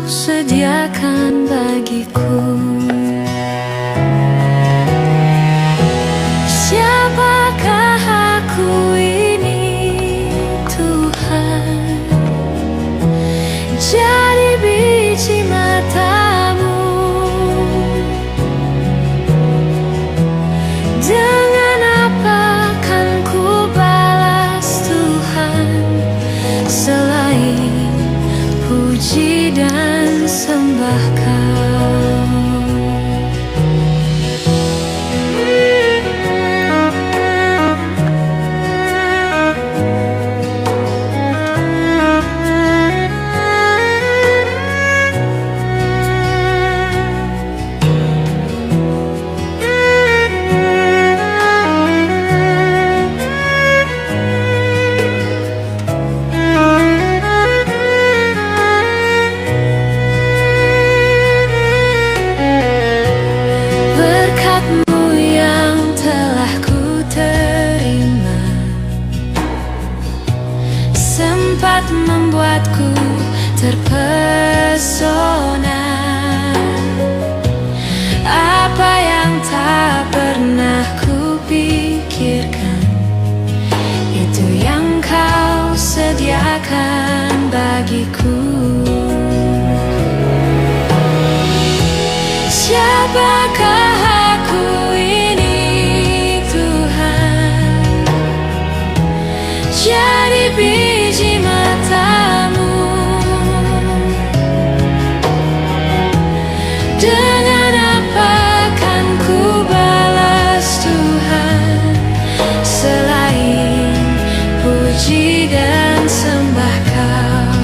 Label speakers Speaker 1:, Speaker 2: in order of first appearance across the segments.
Speaker 1: sediakan bagiku. Siapakah aku ini, Tuhan? Jadi biji matamu. Dengan apa kan ku balas Tuhan, selain puji dan sembah Kau. Berkat-Mu yang telah ku terima sempat membuatku terpesona. Apa yang tak pernah ku pikirkan, itu yang Kau sediakan bagiku. Siapakah aku ini, Tuhan? Jadi biji matamu. Dengan apa kan ku balas Tuhan, selain puji dan sembah Kau.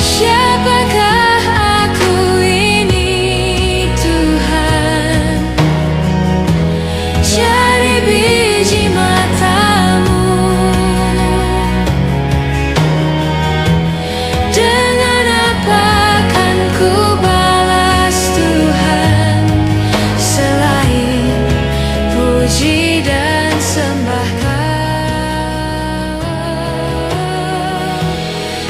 Speaker 1: Siapakah aku ini, Tuhan? Jadi biji matamu. Dengan apa kan ku balas Tuhan, selain puji dan sembah Kau.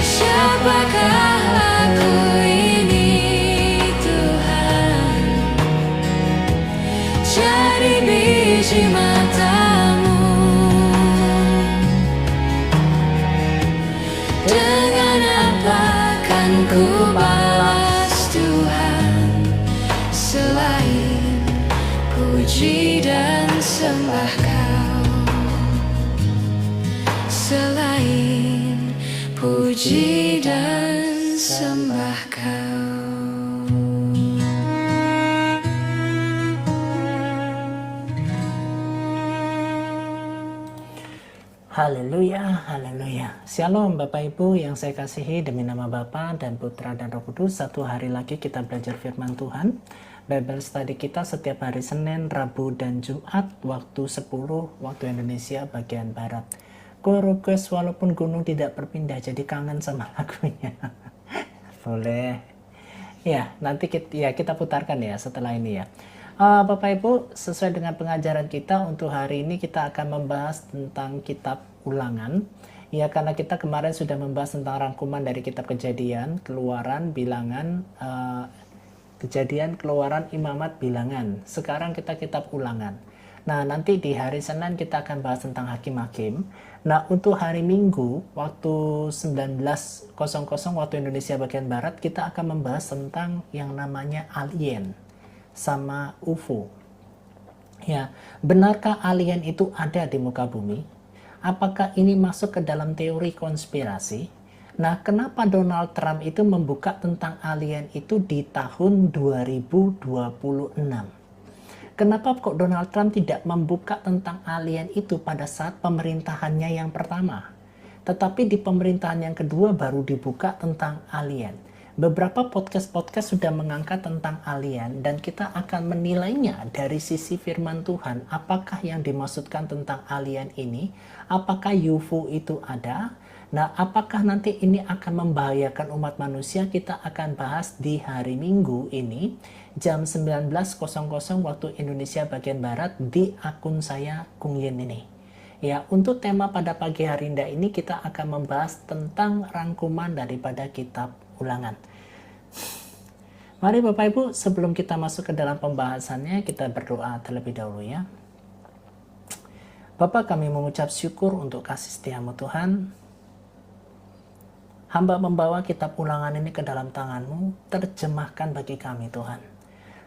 Speaker 1: Siapakah aku ini, Tuhan? Jadi biji matamu. Dengan apa kan ku balas Tuhan, selain puji dan sembah Kau. Selain puji dan sembah Kau.
Speaker 2: Haleluya, haleluya. Shalom Bapak Ibu yang saya kasihi, demi nama Bapa dan Putra dan Roh Kudus. Satu hari lagi kita belajar firman Tuhan. Bible study kita setiap hari Senin, Rabu, dan Jumat waktu 10 waktu Indonesia bagian Barat. Gue request walaupun gunung tidak berpindah, jadi kangen sama lagunya. Boleh. Ya, nanti kita putarkan ya setelah ini ya. Bapak Ibu, sesuai dengan pengajaran kita untuk hari ini kita akan membahas tentang kitab Ulangan. Ya, karena kita kemarin sudah membahas tentang rangkuman dari kitab Kejadian, Keluaran, Bilangan, Kejadian, Keluaran, Imamat, Bilangan. Sekarang kita kitab Ulangan. Nah, nanti di hari Senin kita akan bahas tentang Hakim-Hakim. Nah, untuk hari Minggu waktu 19.00 waktu Indonesia bagian Barat, kita akan membahas tentang yang namanya alien sama UFO. Ya, benarkah alien itu ada di muka bumi? Apakah ini masuk ke dalam teori konspirasi? Nah, kenapa Donald Trump itu membuka tentang alien itu di tahun 2026? Kenapa kok Donald Trump tidak membuka tentang alien itu pada saat pemerintahannya yang pertama? Tetapi di pemerintahan yang kedua baru dibuka tentang alien. Beberapa podcast-podcast sudah mengangkat tentang alien dan kita akan menilainya dari sisi firman Tuhan. Apakah yang dimaksudkan tentang alien ini? Apakah UFO itu ada? Nah, apakah nanti ini akan membahayakan umat manusia? Kita akan bahas di hari Minggu ini jam 19.00 waktu Indonesia bagian Barat di akun saya Kung Yin ini. Ya, untuk tema pada pagi hari ini kita akan membahas tentang rangkuman daripada kitab Ulangan. Mari Bapak Ibu, sebelum kita masuk ke dalam pembahasannya, kita berdoa terlebih dahulu ya. Bapa, kami mengucap syukur untuk kasih setia-Mu Tuhan. Hamba membawa kitab Ulangan ini ke dalam tangan-Mu, terjemahkan bagi kami Tuhan.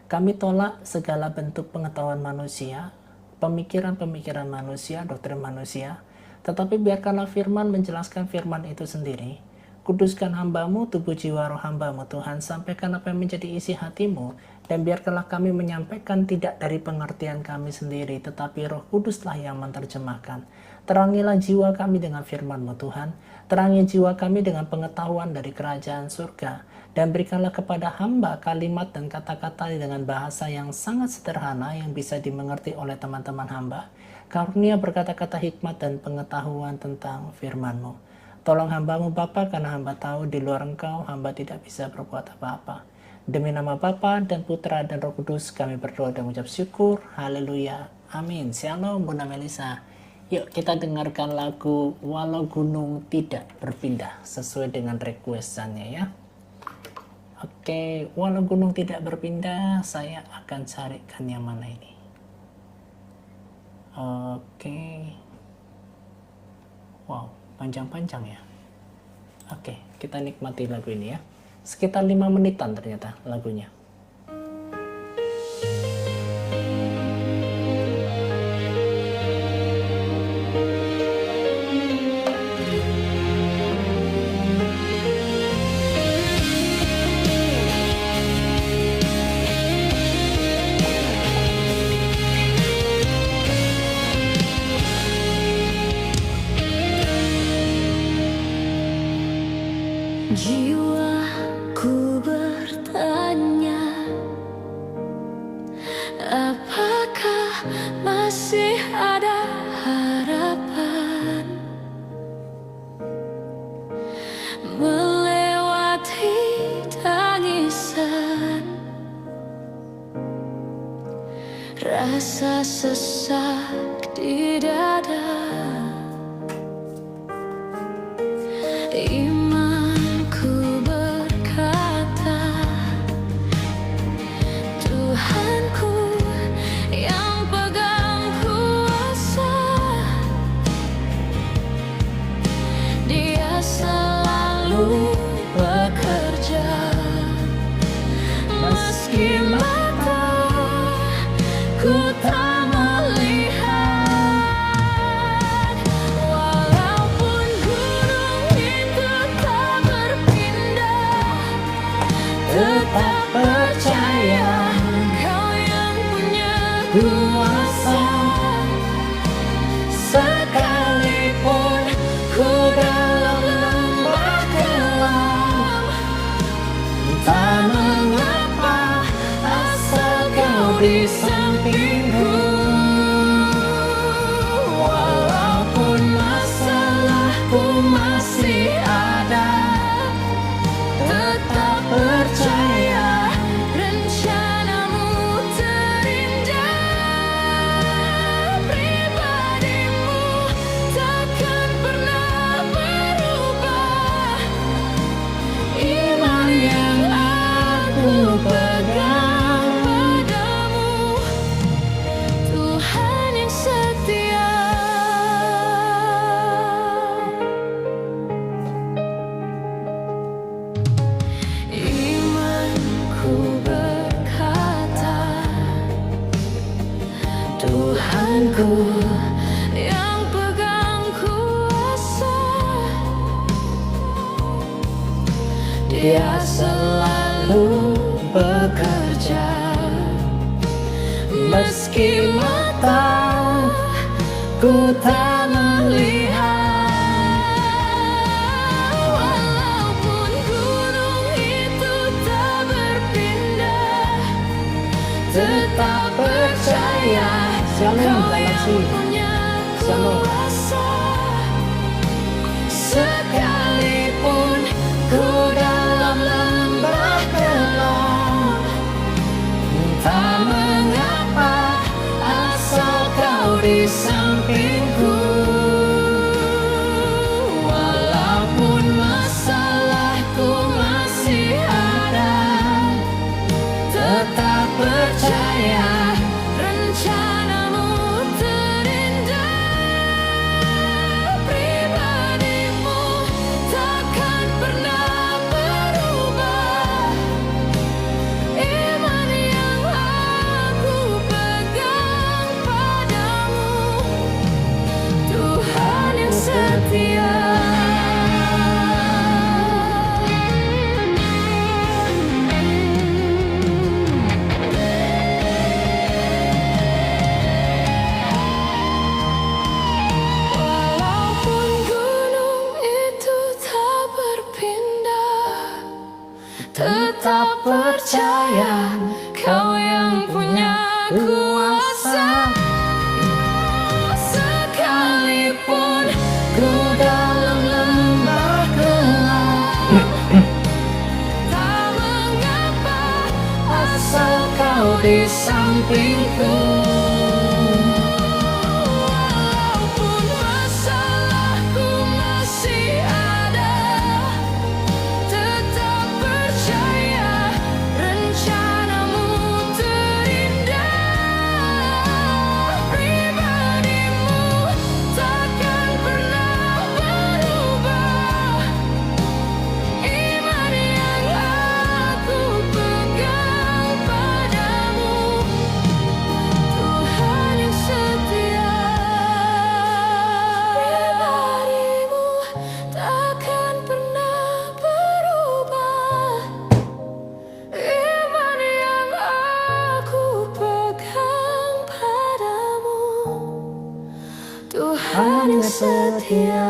Speaker 2: Kami tolak segala bentuk pengetahuan manusia, pemikiran-pemikiran manusia, doktrin manusia, tetapi biarkanlah firman menjelaskan firman itu sendiri. Kuduskan hamba-Mu, tubuh jiwa roh hamba-Mu Tuhan, sampaikan apa yang menjadi isi hati-Mu, dan biarkanlah kami menyampaikan tidak dari pengertian kami sendiri, tetapi Roh Kuduslah yang menerjemahkan. Terangilah jiwa kami dengan firman-Mu Tuhan, terangi jiwa kami dengan pengetahuan dari kerajaan surga, dan berikanlah kepada hamba kalimat dan kata-kata dengan bahasa yang sangat sederhana yang bisa dimengerti oleh teman-teman hamba. Karunia berkata-kata hikmat dan pengetahuan tentang firman-Mu. Tolong hamba-Mu Bapa, karena hamba tahu di luar Engkau hamba tidak bisa berbuat apa-apa. Demi nama Bapa dan Putra dan Roh Kudus kami berdoa dan mengucap syukur. Haleluya. Amin. Shalom Bunda Melisa. Yuk kita dengarkan lagu Walau Gunung Tidak Berpindah sesuai dengan requestannya ya. Oke, walau gunung tidak berpindah, saya akan carikan yang mana ini. Oke. Wow, panjang-panjang ya. Oke, kita nikmati lagu ini ya. Sekitar 5 menitan ternyata lagunya.
Speaker 1: Jiwaku bertanya, apakah masih ada harapan melewati tangisan, rasa sesak di dada. Imanku berkata, Tuhanku yang pegang kuasa, Dia selalu bekerja meski mataku tak melihat. Walaupun gunung itu tak berpindah, tetap percaya Kau yang punya kuasa. Sekalipun ku dalam lembah kelam, tak mengapa asal Kau di sampingku. Walaupun masalahku masih ada, tetap percaya rencana-Mu terindah. Pribadi-Mu takkan pernah berubah. Iman yang aku pegang padamu, Tuhan yang setia. Imanku berkata, Tuhanku yang pegang kuasa, Dia selalu bekerja meski mataku tak melihat. Walaupun gunung itu tak berpindah, tetap percaya
Speaker 2: Shalom,
Speaker 1: Kau yang
Speaker 2: Galaxy.
Speaker 1: punya
Speaker 2: Shalom.
Speaker 1: kuasa. Sekalipun ku dalam lembah gelap, tak mengapa asal Kau di sampingku. tetap percaya Kau yang punya kuasa. Sekalipun ku dalam lembah gelap, tak mengapa asal kau di sampingku. Walaupun masalahku masih ada, tetap percaya rencanamu terindah. Pribadimu takkan pernah berubah. Iman yang aku pegang padamu, Tuhan yang setia. Pribadimu takkan pernah berubah. Iman yang aku pegang padamu, Tuhan yang setia.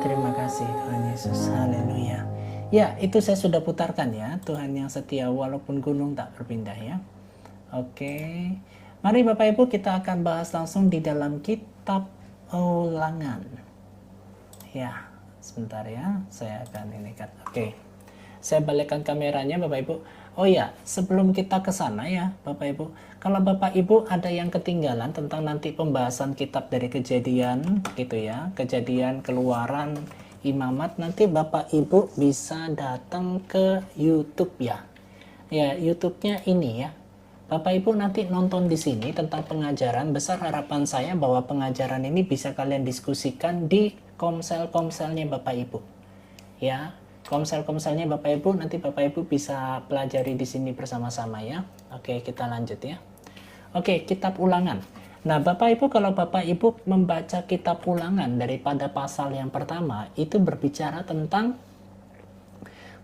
Speaker 2: Terima kasih Tuhan Yesus. Haleluya. Ya, itu saya sudah putarkan ya. Tuhan yang setia walaupun gunung tak berpindah ya. Oke. Mari Bapak Ibu kita akan bahas langsung di dalam kitab Ulangan. Ya, sebentar ya. Saya akan ini kan. Oke. Saya balikkan kameranya Bapak Ibu. Oh ya, sebelum kita ke sana ya Bapak Ibu. Kalau Bapak Ibu ada yang ketinggalan tentang nanti pembahasan kitab dari Kejadian gitu ya. Kejadian, Keluaran, Imamat, nanti Bapak Ibu bisa datang ke YouTube ya. Ya, YouTube-nya ini ya. Bapak Ibu nanti nonton di sini tentang pengajaran. Besar harapan saya bahwa pengajaran ini bisa kalian diskusikan di komsel-komselnya Bapak Ibu. Ya, komsel-komselnya Bapak Ibu nanti Bapak Ibu bisa pelajari di sini bersama-sama ya. Oke, kita lanjut ya. Oke, kitab Ulangan. Nah, Bapak Ibu kalau Bapak Ibu membaca kitab Ulangan daripada pasal yang pertama itu berbicara tentang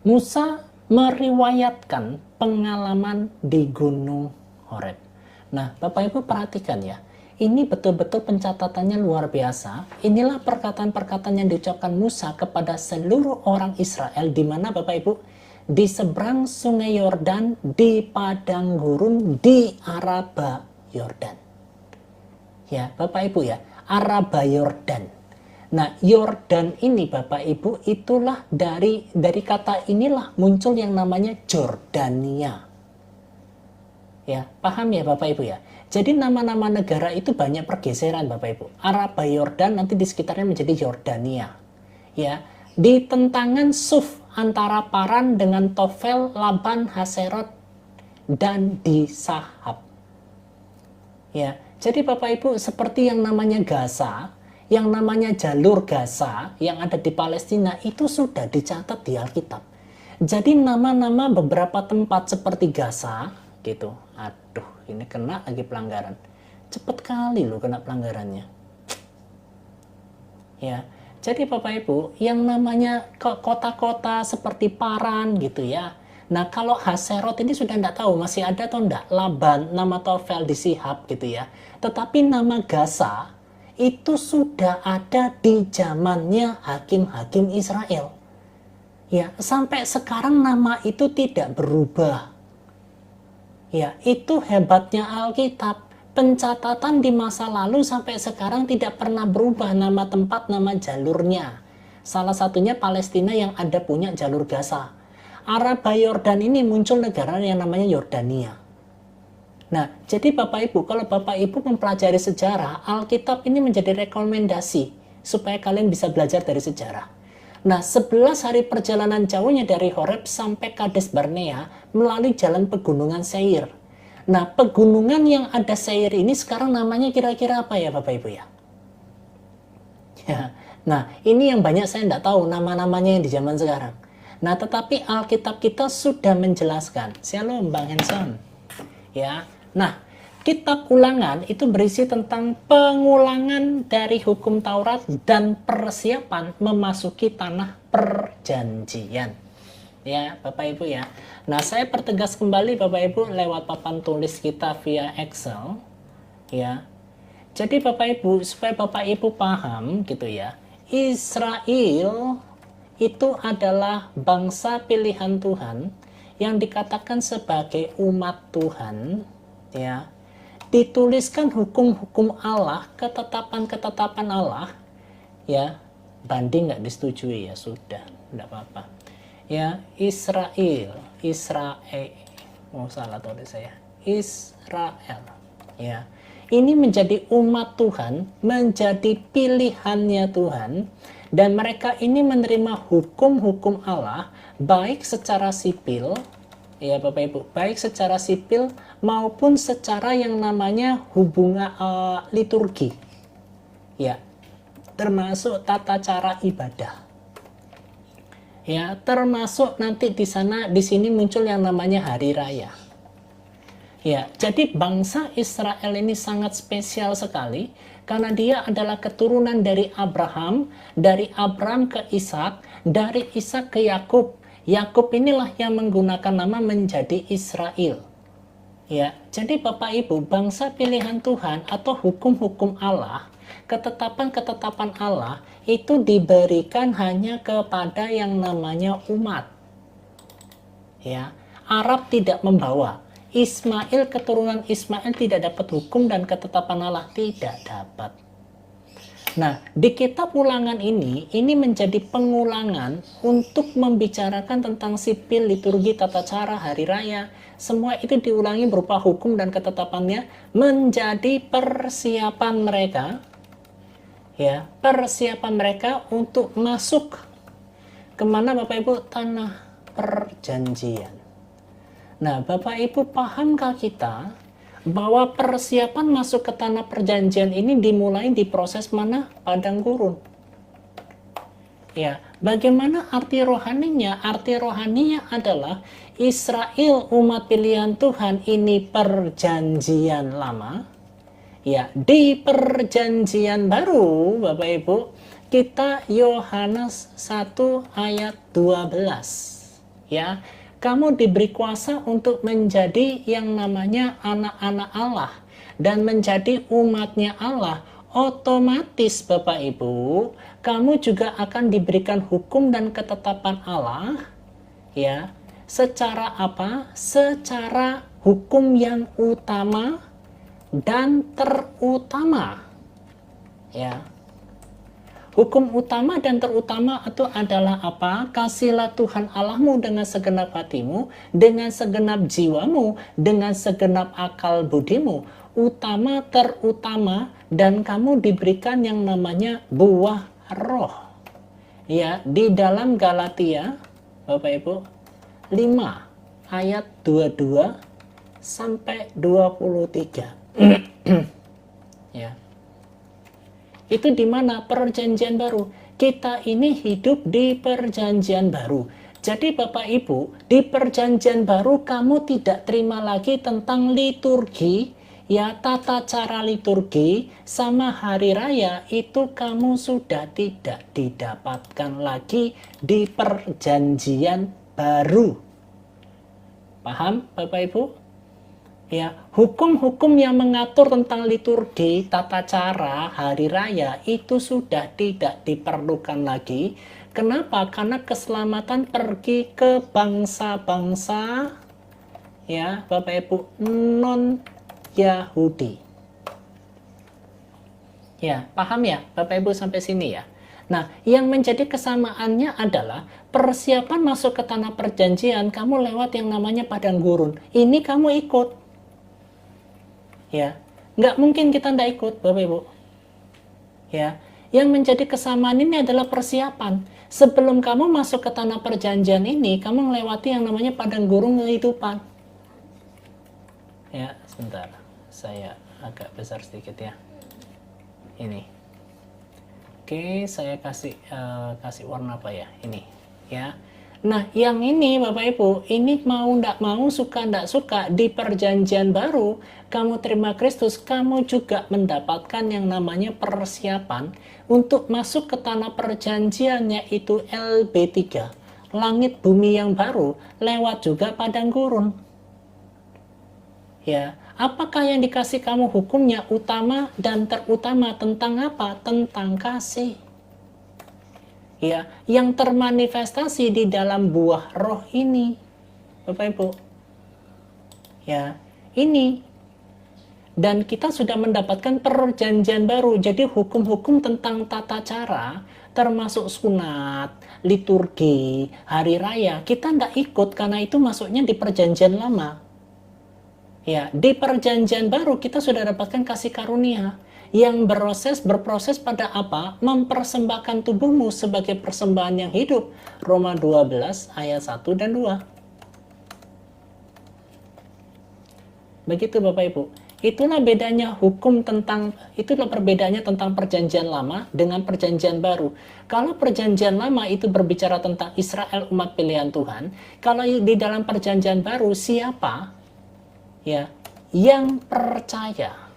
Speaker 2: Musa meriwayatkan pengalaman di Gunung Horeb. Nah, Bapak Ibu perhatikan ya. Ini betul-betul pencatatannya luar biasa. Inilah perkataan-perkataan yang diucapkan Musa kepada seluruh orang Israel di mana Bapak Ibu di seberang sungai Yordan, di padang gurun, di Araba Yordan. Ya, Bapak Ibu ya, Araba Yordan. Nah, Yordan ini Bapak Ibu itulah dari kata inilah muncul yang namanya Jordania. Ya, paham ya Bapak Ibu ya? Jadi nama-nama negara itu banyak pergeseran Bapak Ibu. Araba Yordan nanti di sekitarnya menjadi Yordania. Ya, di tentangan Suf antara Paran dengan Tofel, Laban, Haserot dan di Sahab. Ya, jadi Bapak Ibu seperti yang namanya Gaza, yang namanya jalur Gaza yang ada di Palestina itu sudah dicatat di Alkitab. Jadi nama-nama beberapa tempat seperti Gaza gitu. Aduh, ini kena lagi pelanggaran. Cepet kali loh kena pelanggarannya. Ya, jadi Bapak Ibu yang namanya kota-kota seperti Paran gitu ya. Nah, kalau Haserot ini sudah tidak tahu masih ada atau enggak. Laban, nama Tofel di Sihab gitu ya. Tetapi nama Gaza itu sudah ada di zamannya hakim-hakim Israel. Ya, sampai sekarang nama itu tidak berubah. Ya, itu hebatnya Alkitab. Pencatatan di masa lalu sampai sekarang tidak pernah berubah nama tempat, nama jalurnya. Salah satunya Palestina yang ada punya jalur Gaza. Araba Yordan ini muncul negara yang namanya Yordania. Nah, jadi Bapak Ibu, kalau Bapak Ibu mempelajari sejarah, Alkitab ini menjadi rekomendasi supaya kalian bisa belajar dari sejarah. Nah, 11 hari perjalanan jauhnya dari Horeb sampai Kades Barnea melalui jalan pegunungan Seir. Nah, pegunungan yang ada Seir ini sekarang namanya kira-kira apa ya Bapak Ibu ya? Ya, nah, ini yang banyak saya tidak tahu nama-namanya yang di zaman sekarang. Nah, tetapi Alkitab kita sudah menjelaskan. Shalom Bang Henson. Ya. Nah, kitab Ulangan itu berisi tentang pengulangan dari hukum Taurat dan persiapan memasuki tanah perjanjian. Ya, Bapak Ibu ya. Nah, saya pertegas kembali Bapak Ibu lewat papan tulis kita via Excel. Ya. Jadi Bapak Ibu, supaya Bapak Ibu paham gitu ya. Israel itu adalah bangsa pilihan Tuhan yang dikatakan sebagai umat Tuhan, ya. Dituliskan hukum-hukum Allah, ketetapan-ketetapan Allah, ya. Banding nggak disetujui, ya sudah, nggak apa-apa. Ya, Israel, salah tulis saya, Israel, ya. Ini menjadi umat Tuhan, menjadi pilihannya Tuhan, dan mereka ini menerima hukum-hukum Allah baik secara sipil, ya Bapak Ibu, baik secara sipil maupun secara yang namanya hubungan liturgi, ya, termasuk tata cara ibadah, ya, termasuk nanti di sini muncul yang namanya hari raya. Ya, jadi bangsa Israel ini sangat spesial sekali karena dia adalah keturunan dari Abraham, dari Abraham ke Ishak, dari Ishak ke Yakub. Yakub inilah yang menggunakan nama menjadi Israel. Ya, jadi Bapak Ibu, bangsa pilihan Tuhan atau hukum-hukum Allah, ketetapan-ketetapan Allah itu diberikan hanya kepada yang namanya umat. Ya, Arab tidak membawa. Ismail, keturunan Ismail tidak dapat hukum dan ketetapan Allah, tidak dapat. Nah, di kitab ulangan ini menjadi pengulangan untuk membicarakan tentang sipil, liturgi, tata cara, hari raya. Semua itu diulangi berupa hukum dan ketetapannya menjadi persiapan mereka, ya, persiapan mereka untuk masuk kemana Bapak Ibu? Tanah perjanjian. Nah, Bapak Ibu, pahamkah kita bahwa persiapan masuk ke tanah perjanjian ini dimulai di proses mana? Padang gurun. Ya, bagaimana arti rohaninya? Arti rohaninya adalah Israel, umat pilihan Tuhan ini perjanjian lama. Ya, di perjanjian baru, Bapak Ibu, kita Yohanes 1 ayat 12. Ya, kamu diberi kuasa untuk menjadi yang namanya anak-anak Allah dan menjadi umatnya Allah. Otomatis Bapak Ibu, kamu juga akan diberikan hukum dan ketetapan Allah, ya. Secara apa? Secara hukum yang utama dan terutama, ya. Hukum utama dan terutama itu adalah apa? Kasihlah Tuhan Allahmu dengan segenap hatimu, dengan segenap jiwamu, dengan segenap akal budimu. Utama, terutama, dan kamu diberikan yang namanya buah roh. Ya, di dalam Galatia, Bapak Ibu, 5 ayat 22 sampai 23. Ya. Itu di mana? Perjanjian baru. Kita ini hidup di perjanjian baru. Jadi Bapak Ibu, di perjanjian baru kamu tidak terima lagi tentang liturgi, ya, tata cara liturgi sama hari raya itu kamu sudah tidak didapatkan lagi di perjanjian baru. Paham Bapak Ibu? Ya, hukum-hukum yang mengatur tentang liturgi, tata cara, hari raya itu sudah tidak diperlukan lagi. Kenapa? Karena keselamatan pergi ke bangsa-bangsa, ya, Bapak Ibu, non Yahudi. Ya, paham ya Bapak Ibu sampai sini ya. Nah, yang menjadi kesamaannya adalah persiapan masuk ke tanah perjanjian, kamu lewat yang namanya padang gurun. Ini kamu ikut. Ya, nggak mungkin kita nggak ikut, Bapak Ibu. Ya, yang menjadi kesamaan ini adalah persiapan. Sebelum kamu masuk ke tanah perjanjian ini, kamu melewati yang namanya padang gurun kehidupan. Ya, sebentar, saya agak besar sedikit ya. Ini, oke, saya kasih warna apa ya? Ini, ya. Nah, yang ini Bapak Ibu, ini mau ndak mau, suka ndak suka, di perjanjian baru, kamu terima Kristus, kamu juga mendapatkan yang namanya persiapan untuk masuk ke tanah perjanjian, yaitu LB3, langit bumi yang baru, lewat juga padang gurun. Ya, apakah yang dikasih kamu hukumnya utama dan terutama tentang apa? Tentang kasih. ya, yang termanifestasi di dalam buah roh ini, Bapak Ibu. Ya, ini. Dan kita sudah mendapatkan perjanjian baru. Jadi hukum-hukum tentang tata cara, termasuk sunat, liturgi, hari raya, kita nggak ikut karena itu masuknya di perjanjian lama. Ya, di perjanjian baru kita sudah dapatkan kasih karunia yang berproses pada apa? Mempersembahkan tubuhmu sebagai persembahan yang hidup. Roma 12 ayat 1 dan 2. Begitu Bapak Ibu. Itulah bedanya itulah perbedaannya tentang perjanjian lama dengan perjanjian baru. Kalau perjanjian lama itu berbicara tentang Israel, umat pilihan Tuhan, kalau di dalam perjanjian baru siapa ya yang percaya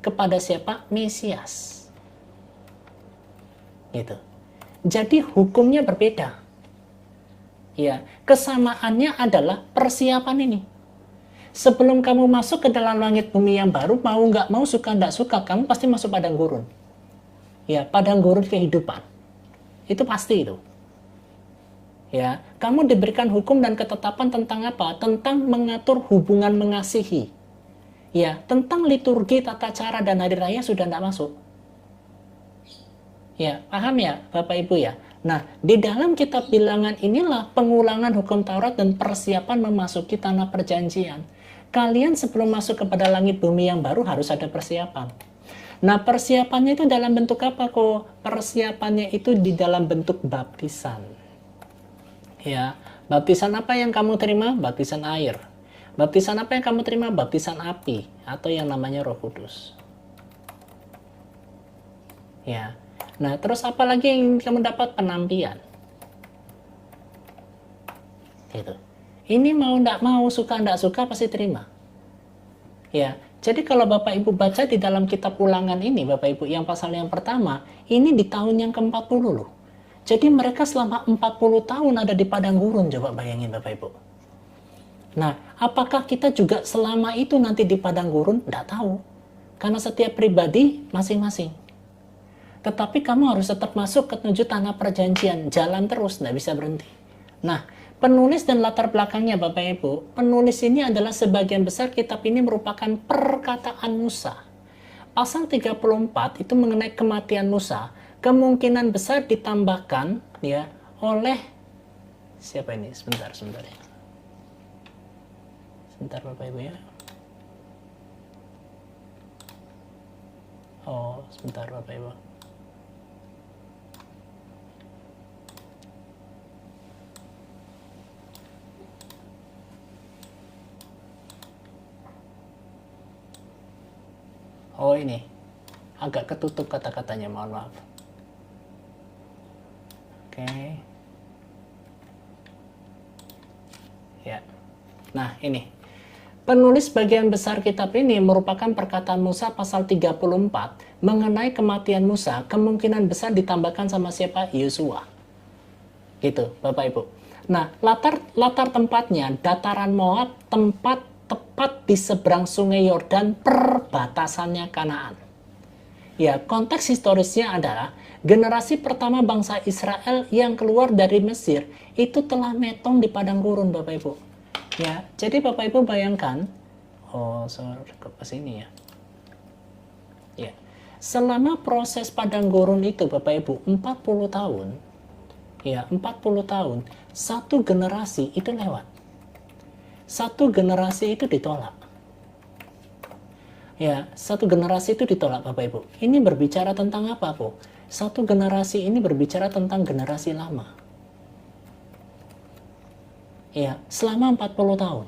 Speaker 2: kepada siapa? Mesias. Gitu. Jadi hukumnya berbeda. Ya, kesamaannya adalah persiapan ini. Sebelum kamu masuk ke dalam langit bumi yang baru, mau nggak mau, suka nggak suka, kamu pasti masuk padang gurun. Ya, padang gurun kehidupan. Itu pasti itu. Ya, kamu diberikan hukum dan ketetapan tentang apa? Tentang mengatur hubungan mengasihi. Ya, tentang liturgi, tata cara, dan hari raya sudah nggak masuk. Ya, paham ya Bapak Ibu ya? Nah, di dalam kitab bilangan inilah pengulangan hukum Taurat dan persiapan memasuki tanah perjanjian. Kalian sebelum masuk kepada langit bumi yang baru harus ada persiapan. Nah, persiapannya itu dalam bentuk apa kok? Persiapannya itu di dalam bentuk baptisan. Ya, baptisan apa yang kamu terima? Baptisan air. Baptisan apa yang kamu terima? Baptisan api atau yang namanya Roh Kudus. Ya. Nah, terus apa lagi yang kamu dapat? Penampian. Gitu. Ini mau ndak mau, suka ndak suka, pasti terima. Ya, jadi kalau Bapak Ibu baca di dalam kitab Ulangan ini, Bapak Ibu, yang pasal yang pertama, ini di tahun yang ke-40 loh. Jadi mereka selama 40 tahun ada di padang gurun, coba bayangin Bapak Ibu. Nah, apakah kita juga selama itu nanti di padang gurun? Nggak tahu. Karena setiap pribadi masing-masing. Tetapi kamu harus tetap masuk ke menuju tanah perjanjian, jalan terus, nggak bisa berhenti. Nah, penulis dan latar belakangnya Bapak Ibu, penulis ini adalah sebagian besar kitab ini merupakan perkataan Musa. Pasal 34 itu mengenai kematian Musa, kemungkinan besar ditambahkan ya oleh siapa ini? Sebentar ya. Sebentar Bapak Ibu ya. Oh, sebentar Bapak Ibu. Oh ini, agak ketutup kata-katanya, mohon maaf. Oke. Ya. Nah ini, penulis bagian besar kitab ini merupakan perkataan Musa pasal 34 mengenai kematian Musa, kemungkinan besar ditambahkan sama siapa? Yosua. Gitu, Bapak Ibu. Nah, latar tempatnya, dataran Moab, tempat tepat di seberang sungai Yordan, perbatasannya Kanaan. Ya, konteks historisnya adalah generasi pertama bangsa Israel yang keluar dari Mesir itu telah metong di padang gurun, Bapak Ibu. Ya, jadi Bapak Ibu bayangkan, ke sini ya. Ya, selama proses padang gurun itu, Bapak Ibu, 40 tahun, ya 40 tahun, satu generasi itu lewat. Satu generasi itu ditolak. Ya, satu generasi itu ditolak Bapak Ibu. Ini berbicara tentang apa, Bu? Satu generasi ini berbicara tentang generasi lama. Ya, selama 40 tahun.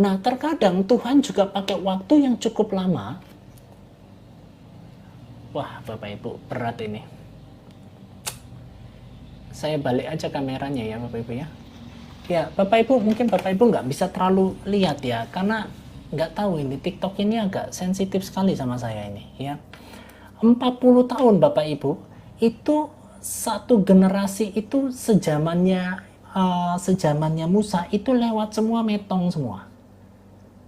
Speaker 2: Nah, terkadang Tuhan juga pakai waktu yang cukup lama. Wah, Bapak Ibu, berat ini. Saya balik aja kameranya ya, Bapak Ibu ya. Ya, Bapak Ibu, mungkin Bapak Ibu nggak bisa terlalu lihat ya, karena nggak tahu ini, TikTok ini agak sensitif sekali sama saya ini ya. 40 tahun Bapak Ibu, itu satu generasi itu sejamannya Musa itu lewat semua, metong semua.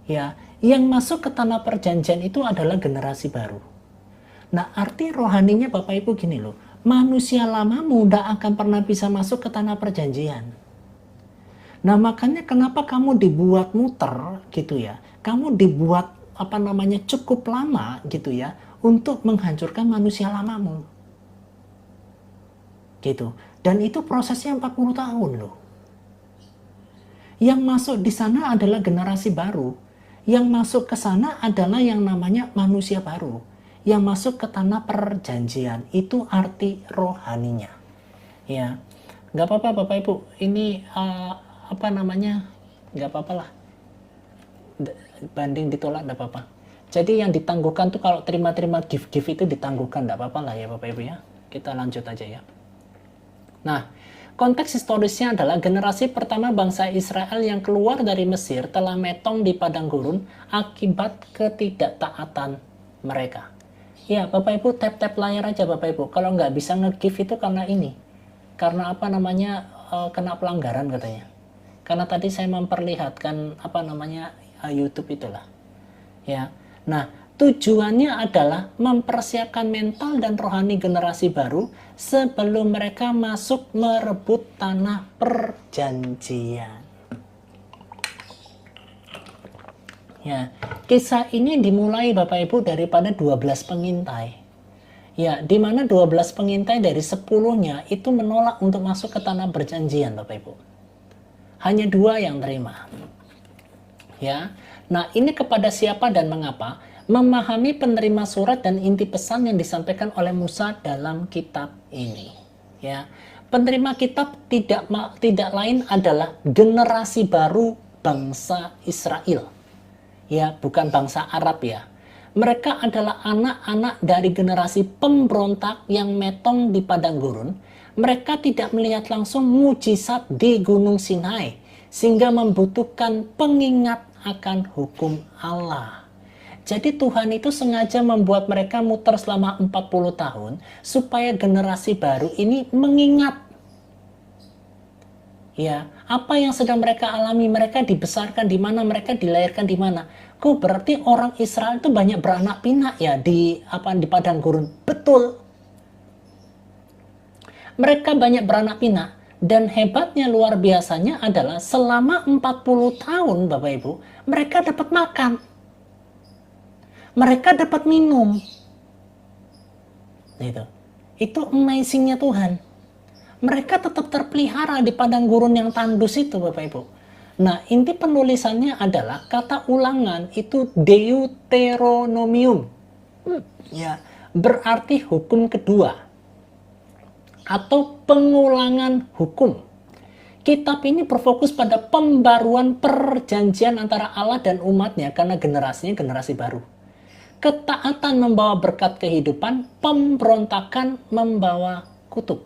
Speaker 2: Ya, yang masuk ke tanah perjanjian itu adalah generasi baru. Nah, arti rohaninya Bapak Ibu gini loh, manusia lamamu tidak akan pernah bisa masuk ke tanah perjanjian. Nah, makanya kenapa kamu dibuat muter gitu ya. Kamu dibuat cukup lama gitu ya untuk menghancurkan manusia lamamu. Gitu. Dan itu prosesnya 40 tahun loh. Yang masuk di sana adalah generasi baru. Yang masuk ke sana adalah yang namanya manusia baru. Yang masuk ke tanah perjanjian. Itu arti rohaninya. Ya, nggak apa-apa Bapak Ibu. Ini nggak apa-apa lah. Banding ditolak nggak apa-apa. Jadi yang ditangguhkan tuh kalau terima-terima gift-gift itu ditangguhkan, nggak apa-apa lah ya Bapak Ibu ya. Kita lanjut aja ya. Nah, konteks historisnya adalah generasi pertama bangsa Israel yang keluar dari Mesir telah metong di padang gurun akibat ketidaktaatan mereka. Ya, Bapak Ibu tap-tap layar aja Bapak Ibu. Kalau nggak bisa nge-give itu karena ini. Karena kena pelanggaran katanya. Karena tadi saya memperlihatkan YouTube itulah. Ya. Nah, tujuannya adalah mempersiapkan mental dan rohani generasi baru sebelum mereka masuk merebut tanah perjanjian. Ya, kisah ini dimulai Bapak Ibu daripada 12 pengintai. Ya, di mana 12 pengintai dari 10-nya itu menolak untuk masuk ke tanah perjanjian Bapak Ibu. Hanya 2 yang terima. Ya. Nah, ini kepada siapa dan mengapa? Memahami penerima surat dan inti pesan yang disampaikan oleh Musa dalam kitab ini. Ya, penerima kitab tidak lain adalah generasi baru bangsa Israel. Ya, bukan bangsa Arab ya. Mereka adalah anak-anak dari generasi pemberontak yang metong di padang gurun. Mereka tidak melihat langsung mujizat di Gunung Sinai, sehingga membutuhkan pengingat akan hukum Allah. Jadi Tuhan itu sengaja membuat mereka muter selama 40 tahun supaya generasi baru ini mengingat ya, apa yang sedang mereka alami. Mereka dibesarkan di mana, mereka dilahirkan di mana. Kok berarti orang Israel itu banyak beranak pinak ya di padang gurun? Betul. Mereka banyak beranak pinak. Dan hebatnya luar biasanya adalah selama 40 tahun Bapak Ibu, mereka dapat makan. Mereka dapat minum. Itu amazingnya Tuhan. Mereka tetap terpelihara di padang gurun yang tandus itu Bapak Ibu. Nah, inti penulisannya adalah kata ulangan itu Deuteronomium. Ya, berarti hukum kedua atau pengulangan hukum. Kitab ini berfokus pada pembaruan perjanjian antara Allah dan umatnya karena generasinya generasi baru. Ketaatan membawa berkat kehidupan, pemberontakan membawa kutuk.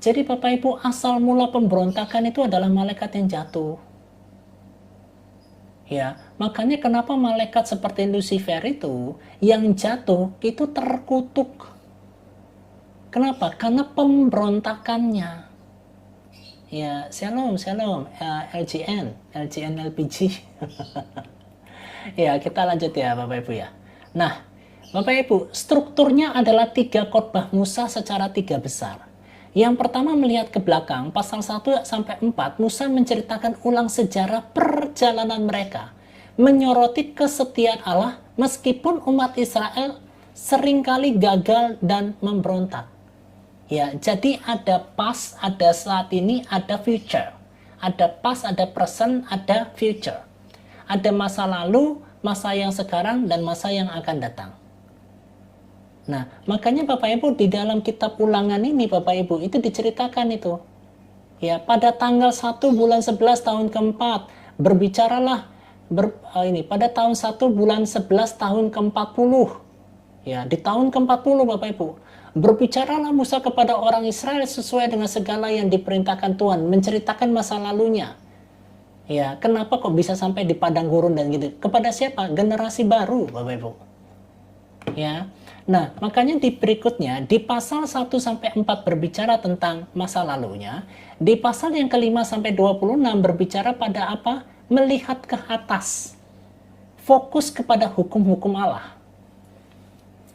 Speaker 2: Jadi Bapak Ibu, asal mula pemberontakan itu adalah malaikat yang jatuh. Ya, makanya kenapa malaikat seperti Lucifer itu yang jatuh itu terkutuk. Kenapa? Karena pemberontakannya. Ya, shalom, LGN LPG. Ya, kita lanjut ya Bapak Ibu ya. Nah, Bapak Ibu, strukturnya adalah 3 khotbah Musa secara 3 besar. Yang pertama melihat ke belakang, pasal 1-4, Musa menceritakan ulang sejarah perjalanan mereka. Menyoroti kesetiaan Allah meskipun umat Israel seringkali gagal dan memberontak. Ya, jadi ada past, ada saat ini, ada future. Ada past, ada present, ada future. Ada masa lalu, masa yang sekarang, dan masa yang akan datang. Nah, makanya Bapak Ibu di dalam kitab ulangan ini Bapak Ibu itu diceritakan itu. Ya, pada tanggal 1 bulan 11 tahun keempat, berbicaralah pada tahun 1 bulan 11 tahun ke-40. Ya, di tahun ke-40 Bapak Ibu. Berbicaralah Musa kepada orang Israel sesuai dengan segala yang diperintahkan Tuhan, menceritakan masa lalunya. Ya, kenapa kok bisa sampai di padang gurun dan gitu? Kepada siapa? Generasi baru, Bapak Ibu. Ya. Nah, makanya di berikutnya di pasal 1 sampai 4 berbicara tentang masa lalunya, di pasal yang ke-5 sampai 26 berbicara pada apa? Melihat ke atas. Fokus kepada hukum-hukum Allah.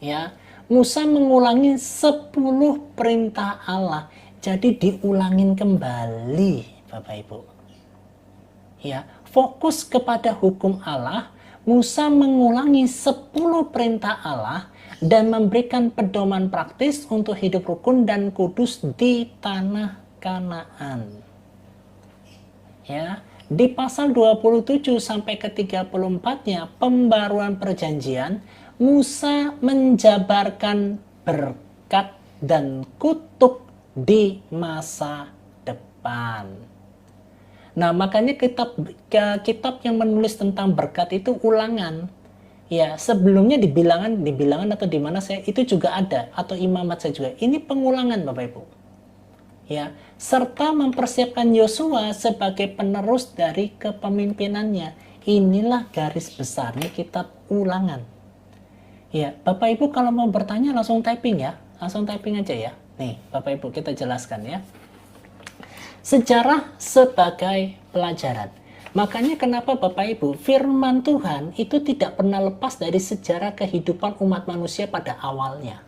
Speaker 2: Ya. Musa mengulangi 10 perintah Allah. Jadi diulangin kembali, Bapak Ibu. Ya, fokus kepada hukum Allah, Musa mengulangi 10 perintah Allah dan memberikan pedoman praktis untuk hidup rukun dan kudus di tanah Kanaan. Ya, di pasal 27 sampai ke 34-nya pembaruan perjanjian, Musa menjabarkan berkat dan kutuk di masa depan. Nah, makanya kitab yang menulis tentang berkat itu Ulangan. Ya, sebelumnya di bilangan atau di mana saya itu juga ada, atau Imamat saya juga. Ini pengulangan Bapak Ibu. Ya, serta mempersiapkan Yosua sebagai penerus dari kepemimpinannya. Inilah garis besarnya kitab Ulangan. Ya, Bapak Ibu kalau mau bertanya langsung typing ya. Langsung typing aja ya. Nih, Bapak Ibu kita jelaskan ya. Sejarah sebagai pelajaran. Makanya kenapa Bapak Ibu, firman Tuhan itu tidak pernah lepas dari sejarah kehidupan umat manusia pada awalnya.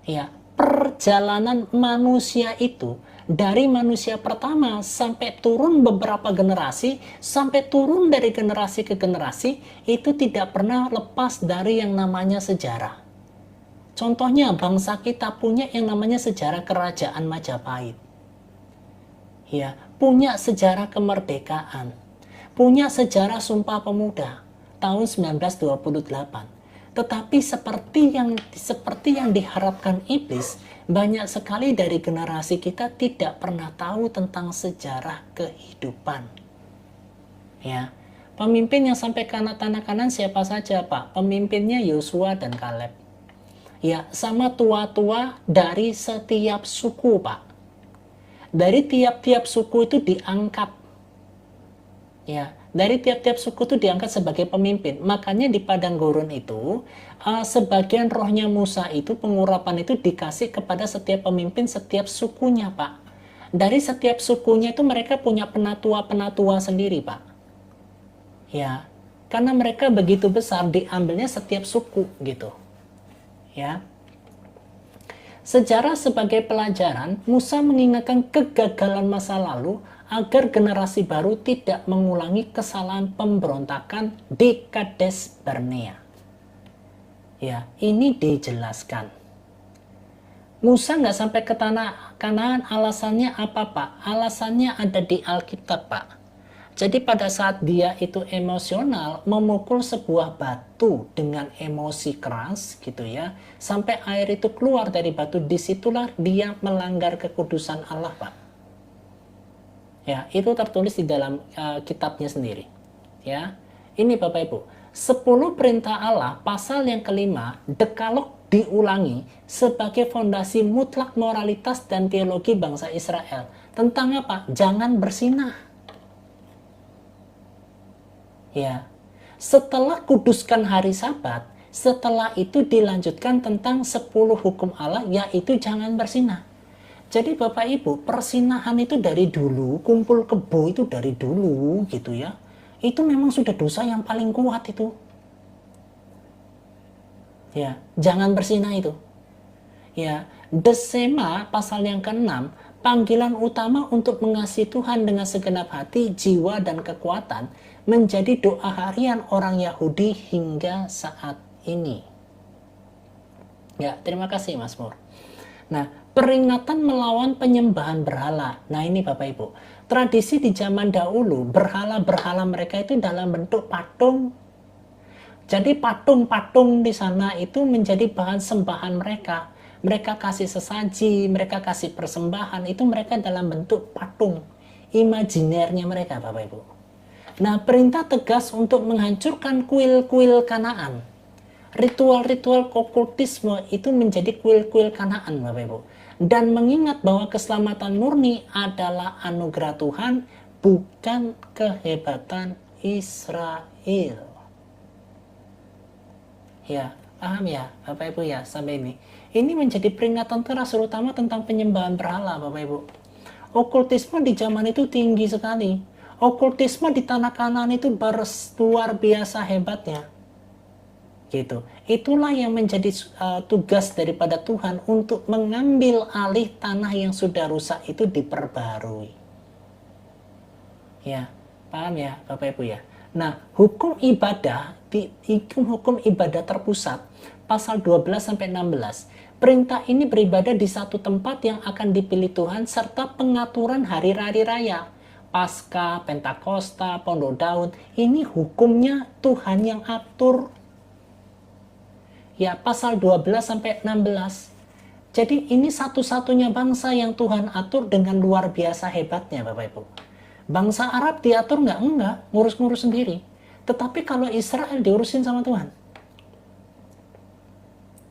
Speaker 2: Ya, perjalanan manusia itu dari manusia pertama sampai turun beberapa generasi, sampai turun dari generasi ke generasi, itu tidak pernah lepas dari yang namanya sejarah. Contohnya bangsa kita punya yang namanya sejarah kerajaan Majapahit. Ya, punya sejarah kemerdekaan, punya sejarah Sumpah Pemuda tahun 1928. Tetapi seperti yang diharapkan iblis, banyak sekali dari generasi kita tidak pernah tahu tentang sejarah kehidupan. Ya, pemimpin yang sampai tanah kanan siapa saja, Pak? Pemimpinnya Yosua dan Kaleb. Ya, sama tua-tua dari setiap suku, Pak. Dari tiap-tiap suku itu diangkat. Ya, dari tiap-tiap suku itu diangkat sebagai pemimpin. Makanya di padang gurun itu, sebagian rohnya Musa itu, pengurapan itu dikasih kepada setiap pemimpin setiap sukunya, Pak. Dari setiap sukunya itu mereka punya penatua-penatua sendiri, Pak. Ya, karena mereka begitu besar, diambilnya setiap suku gitu. Ya. Sejarah sebagai pelajaran, Musa mengingatkan kegagalan masa lalu agar generasi baru tidak mengulangi kesalahan pemberontakan di Kades Barnea. Ya, ini dijelaskan. Musa nggak sampai ke tanah Kanaan, alasannya apa, Pak? Alasannya ada di Alkitab, Pak. Jadi pada saat dia itu emosional, memukul sebuah batu dengan emosi keras gitu ya, sampai air itu keluar dari batu, disitulah dia melanggar kekudusan Allah, Pak. Ya, itu tertulis di dalam kitabnya sendiri. Ya, ini Bapak Ibu, 10 perintah Allah, pasal yang kelima, Dekalog diulangi sebagai fondasi mutlak moralitas dan teologi bangsa Israel. Tentang apa? Jangan bersinah. Ya, setelah kuduskan hari Sabat, setelah itu dilanjutkan tentang 10 hukum Allah, yaitu jangan bersinah. Jadi Bapak Ibu, persinahan itu dari dulu, kumpul kebo itu dari dulu gitu ya. Itu memang sudah dosa yang paling kuat itu. Ya, jangan bersinah itu. Ya, Desema pasal yang ke-6, panggilan utama untuk mengasihi Tuhan dengan segenap hati, jiwa, dan kekuatan menjadi doa harian orang Yahudi hingga saat ini. Ya, terima kasih Mas Mur. Nah, peringatan melawan penyembahan berhala. Nah, ini Bapak Ibu, tradisi di zaman dahulu, berhala-berhala mereka itu dalam bentuk patung. Jadi patung-patung di sana itu menjadi bahan sembahan mereka. Mereka kasih sesaji, mereka kasih persembahan, itu mereka dalam bentuk patung. Imajinernya mereka, Bapak Ibu. Nah, perintah tegas untuk menghancurkan kuil-kuil Kanaan. Ritual-ritual okultisme itu menjadi kuil-kuil Kanaan, Bapak Ibu. Dan mengingat bahwa keselamatan murni adalah anugerah Tuhan, bukan kehebatan Israel. Ya, paham ya, Bapak Ibu ya, sampai ini. Ini menjadi peringatan keras terutama tentang penyembahan berhala, Bapak Ibu. Okultisme di zaman itu tinggi sekali. Okultisme di tanah Kanaan itu luar biasa hebatnya. Gitu. Itulah yang menjadi tugas daripada Tuhan untuk mengambil alih tanah yang sudah rusak itu diperbarui. Ya, paham ya Bapak Ibu ya. Nah, hukum ibadah hukum ibadah terpusat pasal 12 sampai 16. Perintah ini beribadah di satu tempat yang akan dipilih Tuhan serta pengaturan hari-hari raya. Paskah, Pentakosta, Pondok Daun, ini hukumnya Tuhan yang atur. Ya, pasal 12 sampai 16. Jadi ini satu-satunya bangsa yang Tuhan atur dengan luar biasa hebatnya Bapak Ibu. Bangsa Arab diatur enggak, ngurus-ngurus sendiri. Tetapi kalau Israel diurusin sama Tuhan.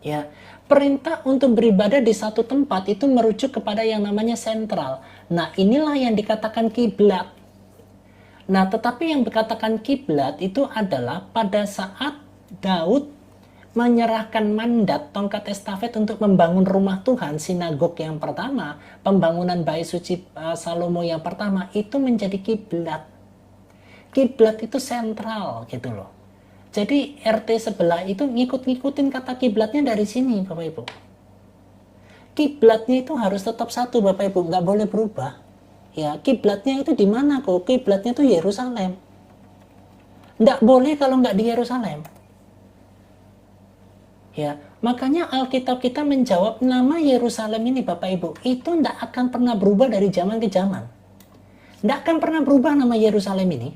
Speaker 2: Ya, perintah untuk beribadah di satu tempat itu merujuk kepada yang namanya sentral. Nah, inilah yang dikatakan kiblat. Nah, tetapi yang dikatakan kiblat itu adalah pada saat Daud menyerahkan mandat tongkat estafet untuk membangun rumah Tuhan, sinagog yang pertama, pembangunan bait suci Salomo yang pertama, itu menjadi kiblat. Kiblat itu sentral gitu loh. Jadi RT sebelah itu ngikut-ngikutin kata kiblatnya dari sini Bapak Ibu. Kiblatnya itu harus tetap satu Bapak Ibu, nggak boleh berubah. Ya, kiblatnya itu di mana kok? Kiblatnya itu Yerusalem. Nggak boleh kalau nggak di Yerusalem. Ya, makanya Alkitab kita menjawab nama Yerusalem ini Bapak Ibu, itu tidak akan pernah berubah dari zaman ke zaman. Tidak akan pernah berubah nama Yerusalem ini.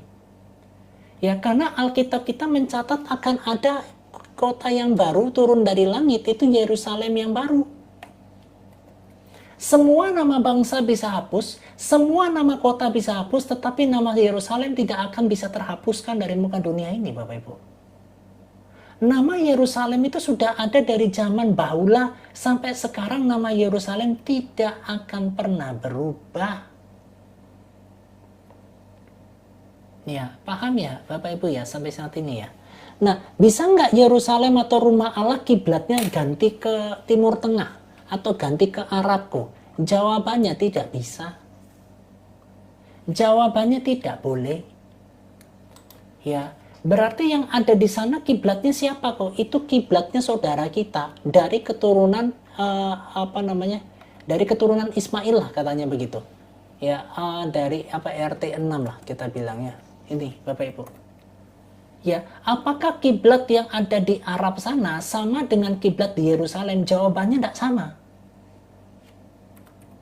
Speaker 2: Ya, karena Alkitab kita mencatat akan ada kota yang baru turun dari langit, itu Yerusalem yang baru. Semua nama bangsa bisa hapus, semua nama kota bisa hapus, tetapi nama Yerusalem tidak akan bisa terhapuskan dari muka dunia ini Bapak Ibu. Nama Yerusalem itu sudah ada dari zaman bahula sampai sekarang, nama Yerusalem tidak akan pernah berubah. Ya, paham ya Bapak Ibu ya sampai saat ini ya. Nah, bisa nggak Yerusalem atau rumah Allah kiblatnya ganti ke Timur Tengah atau ganti ke Arabku? Jawabannya tidak bisa. Jawabannya tidak boleh. Ya. Berarti yang ada di sana kiblatnya siapa kok? Itu kiblatnya saudara kita dari keturunan dari keturunan Ismail lah katanya begitu. Ya, dari RT 6 lah kita bilangnya. Ini Bapak Ibu. Ya, apakah kiblat yang ada di Arab sana sama dengan kiblat di Yerusalem? Jawabannya tidak sama.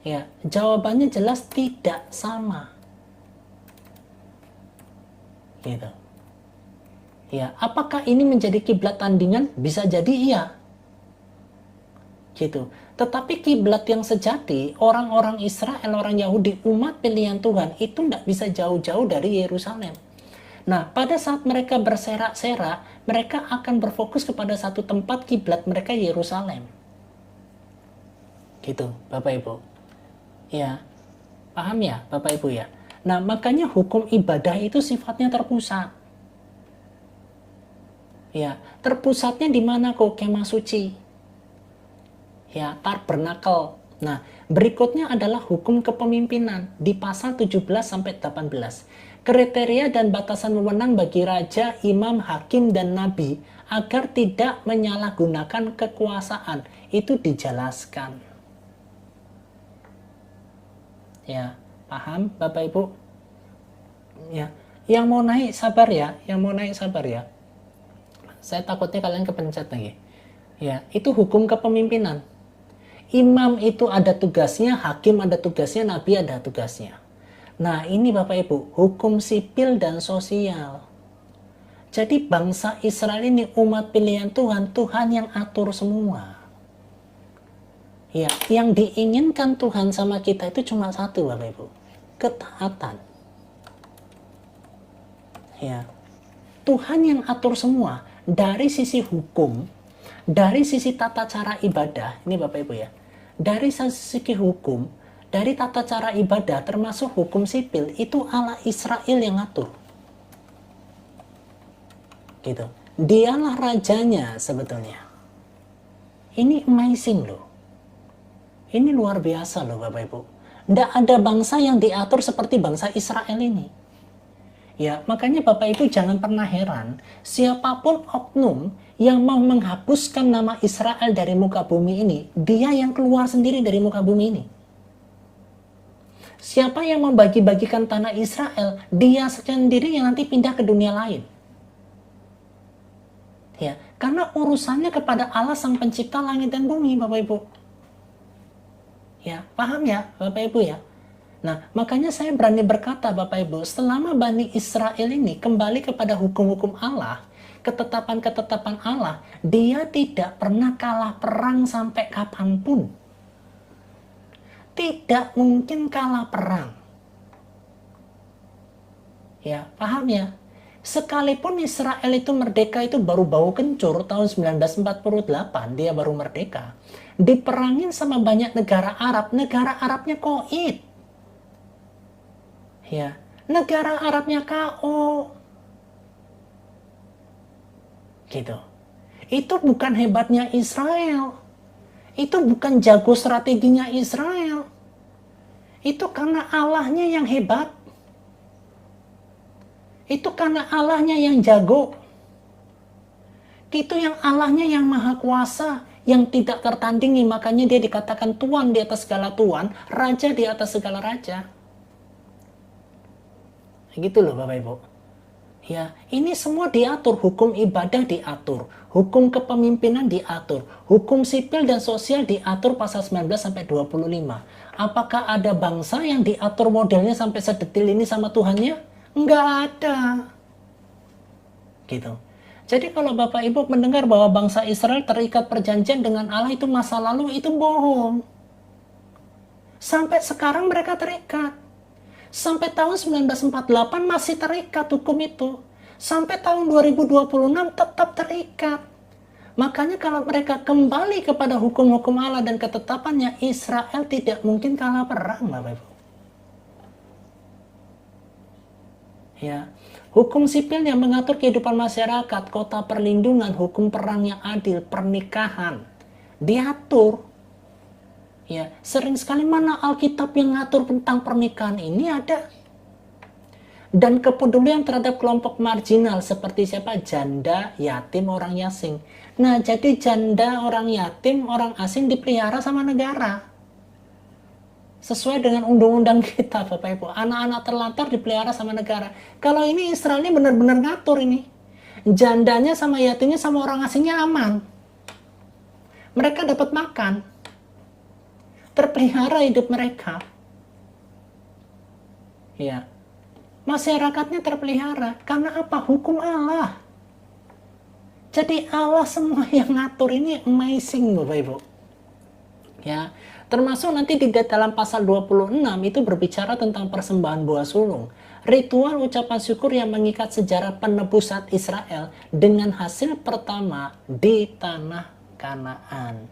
Speaker 2: Ya, jawabannya jelas tidak sama. Gitu. Ya, apakah ini menjadi kiblat tandingan? Bisa jadi iya. Gitu. Tetapi kiblat yang sejati, orang-orang Israel, orang Yahudi, umat pilihan Tuhan, itu tidak bisa jauh-jauh dari Yerusalem. Nah, pada saat mereka berserak-serak, mereka akan berfokus kepada satu tempat, kiblat mereka Yerusalem. Gitu, Bapak Ibu. Ya, paham ya Bapak Ibu ya? Nah, makanya hukum ibadah itu sifatnya terpusat. Ya, terpusatnya di mana kok? Kemah suci. Ya, tabernakel. Nah, berikutnya adalah hukum kepemimpinan di pasal 17 sampai 18. Kriteria dan batasan wewenang bagi raja, imam, hakim dan nabi agar tidak menyalahgunakan kekuasaan itu dijelaskan. Ya, paham Bapak Ibu? Ya, yang mau naik sabar ya, Saya takutnya kalian kepencet lagi. Ya, itu hukum kepemimpinan. Imam itu ada tugasnya, hakim ada tugasnya, nabi ada tugasnya. Nah, ini Bapak Ibu, hukum sipil dan sosial. Jadi bangsa Israel ini umat pilihan Tuhan, Tuhan yang atur semua. Ya, yang diinginkan Tuhan sama kita itu cuma satu Bapak Ibu, ketaatan. Ya, Tuhan yang atur semua. Dari sisi hukum, dari sisi tata cara ibadah, ini Bapak Ibu ya, dari sisi hukum, dari tata cara ibadah termasuk hukum sipil, itu Allah Israel yang ngatur. Gitu. Dialah rajanya sebetulnya. Ini amazing loh. Ini luar biasa loh Bapak Ibu. Tidak ada bangsa yang diatur seperti bangsa Israel ini. Ya, makanya Bapak Ibu jangan pernah heran, siapapun oknum yang mau menghapuskan nama Israel dari muka bumi ini, dia yang keluar sendiri dari muka bumi ini. Siapa yang membagi-bagikan tanah Israel, dia sendiri yang nanti pindah ke dunia lain. Ya, karena urusannya kepada Allah Sang Pencipta langit dan bumi, Bapak Ibu. Ya, paham ya, Bapak Ibu ya? Nah, makanya saya berani berkata Bapak Ibu, selama Bani Israel ini kembali kepada hukum-hukum Allah, ketetapan-ketetapan Allah, dia tidak pernah kalah perang sampai kapanpun. Tidak mungkin kalah perang. Ya, paham ya? Sekalipun Israel itu merdeka itu baru bau kencur tahun 1948, dia baru merdeka. Diperangin sama banyak negara Arabnya koit. Ya, negara Arabnya KO. Gitu. Itu bukan hebatnya Israel. Itu bukan jago strateginya Israel. Itu karena Allahnya yang hebat. Itu karena Allahnya yang jago. Itu yang Allahnya yang maha kuasa, yang tidak tertandingi, makanya dia dikatakan Tuhan di atas segala Tuhan, Raja di atas segala Raja. Gitu loh Bapak Ibu. Ya, ini semua diatur, hukum ibadah diatur, hukum kepemimpinan diatur, hukum sipil dan sosial diatur pasal 19 sampai 25. Apakah ada bangsa yang diatur modelnya sampai sedetil ini sama Tuhannya? Enggak ada. Gitu. Jadi kalau Bapak Ibu mendengar bahwa bangsa Israel terikat perjanjian dengan Allah itu masa lalu, itu bohong. Sampai sekarang mereka terikat. Sampai tahun 1948 masih terikat hukum itu. Sampai tahun 2026 tetap terikat. Makanya kalau mereka kembali kepada hukum-hukum Allah dan ketetapannya, Israel tidak mungkin kalah perang, Bapak Ibu. Ya, hukum sipil yang mengatur kehidupan masyarakat, kota perlindungan, hukum perang yang adil, pernikahan, diatur. Ya, sering sekali mana Alkitab yang ngatur tentang pernikahan ini ada. Dan kepedulian terhadap kelompok marginal seperti siapa? Janda, yatim, orang asing. Nah, jadi janda, orang yatim, orang asing dipelihara sama negara. Sesuai dengan undang-undang kita, Bapak Ibu. Anak-anak terlantar dipelihara sama negara. Kalau ini Israel ini benar-benar ngatur ini. Jandanya sama yatimnya sama orang asingnya aman. Mereka dapat makan. Terpelihara hidup mereka. Ya. Masyarakatnya terpelihara. Karena apa? Hukum Allah. Jadi Allah semua yang ngatur ini amazing, Bapak Ibu. Ya. Termasuk nanti di dalam pasal 26 itu berbicara tentang persembahan buah sulung. Ritual ucapan syukur yang mengikat sejarah penebusan Israel dengan hasil pertama di tanah Kanaan.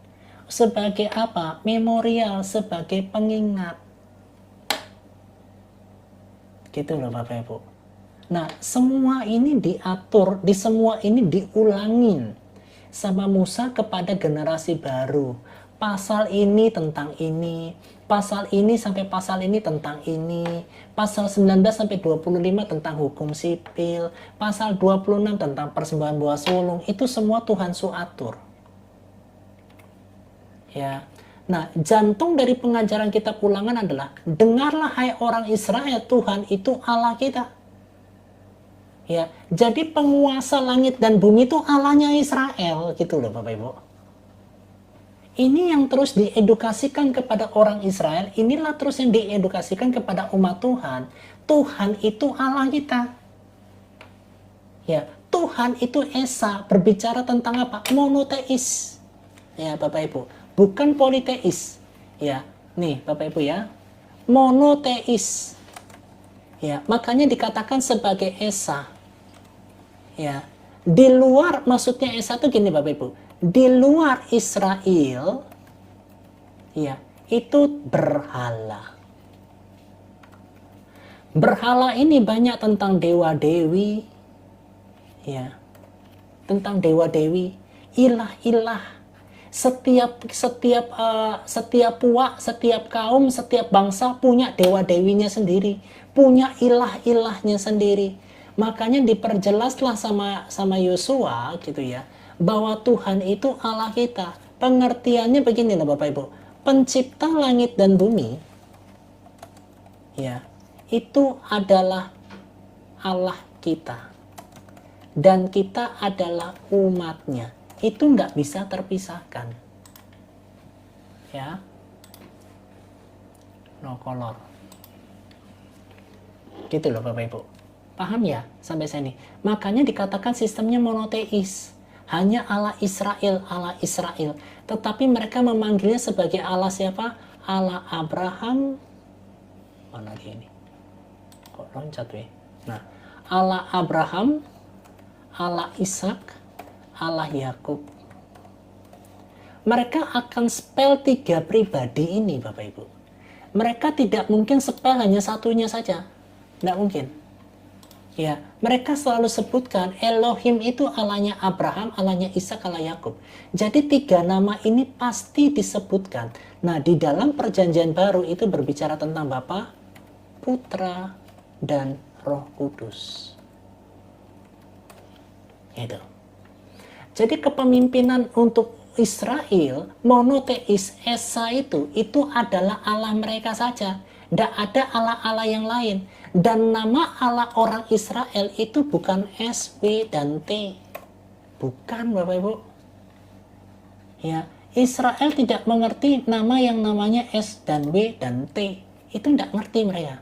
Speaker 2: Sebagai apa? Memorial, sebagai pengingat. Gitu loh Bapak Ibu. Nah, semua ini diatur, di semua ini diulangin sama Musa kepada generasi baru. Pasal ini tentang ini, pasal ini sampai pasal ini tentang ini, pasal 19 sampai 25 tentang hukum sipil, pasal 26 tentang persembahan buah sulung, itu semua Tuhan atur. Ya. Nah, jantung dari pengajaran kitab Ulangan adalah, dengarlah hai orang Israel, Tuhan itu Allah kita. Ya, jadi penguasa langit dan bumi itu Allahnya Israel, gitu loh Bapak Ibu. Ini yang terus diedukasikan kepada orang Israel, inilah terus yang diedukasikan kepada umat Tuhan. Tuhan itu Allah kita. Ya, Tuhan itu Esa, berbicara tentang apa? Monoteis. Ya, Bapak Ibu. Bukan politeis. Ya, nih Bapak Ibu ya. Monoteis. Ya, makanya dikatakan sebagai Esa. Ya. Di luar, maksudnya Esa itu gini Bapak Ibu. Di luar Israel, ya, itu berhala. Berhala ini banyak tentang dewa-dewi. Ya. Tentang dewa-dewi, ilah-ilah. Setiap puak, setiap kaum, setiap bangsa punya dewa-dewinya sendiri, punya ilah-ilahnya sendiri. Makanya diperjelaslah sama Yosua gitu ya, bahwa Tuhan itu Allah kita. Pengertiannya begini loh Bapak Ibu. Pencipta langit dan bumi ya, itu adalah Allah kita. Dan kita adalah umatnya. Itu nggak bisa terpisahkan. Ya. No color. Gitu loh Bapak Ibu. Paham ya sampai sini? Makanya dikatakan sistemnya monoteis. Hanya Allah Israel, Allah Israel. Tetapi mereka memanggilnya sebagai Allah siapa? Allah Abraham. Mana dia ini? Kok loncat weh? Nah, Allah Abraham, Allah Ishak, Allah Yakub. Mereka akan spell 3 pribadi ini Bapak Ibu. Mereka tidak mungkin spell hanya satunya saja. Tidak mungkin. Ya, mereka selalu sebutkan Elohim itu Allahnya Abraham, Allahnya Ishak, Allah Yakub. Jadi 3 nama ini pasti disebutkan. Nah, di dalam perjanjian baru itu berbicara tentang Bapa, Putra, dan Roh Kudus. Gitu. Jadi kepemimpinan untuk Israel, monoteis Esa itu adalah Allah mereka saja. Tidak ada Allah-Allah yang lain. Dan nama Allah orang Israel itu bukan S, W, dan T. Bukan Bapak Ibu. Ya, Israel tidak mengerti nama yang namanya S dan W dan T. Itu tidak ngerti mereka.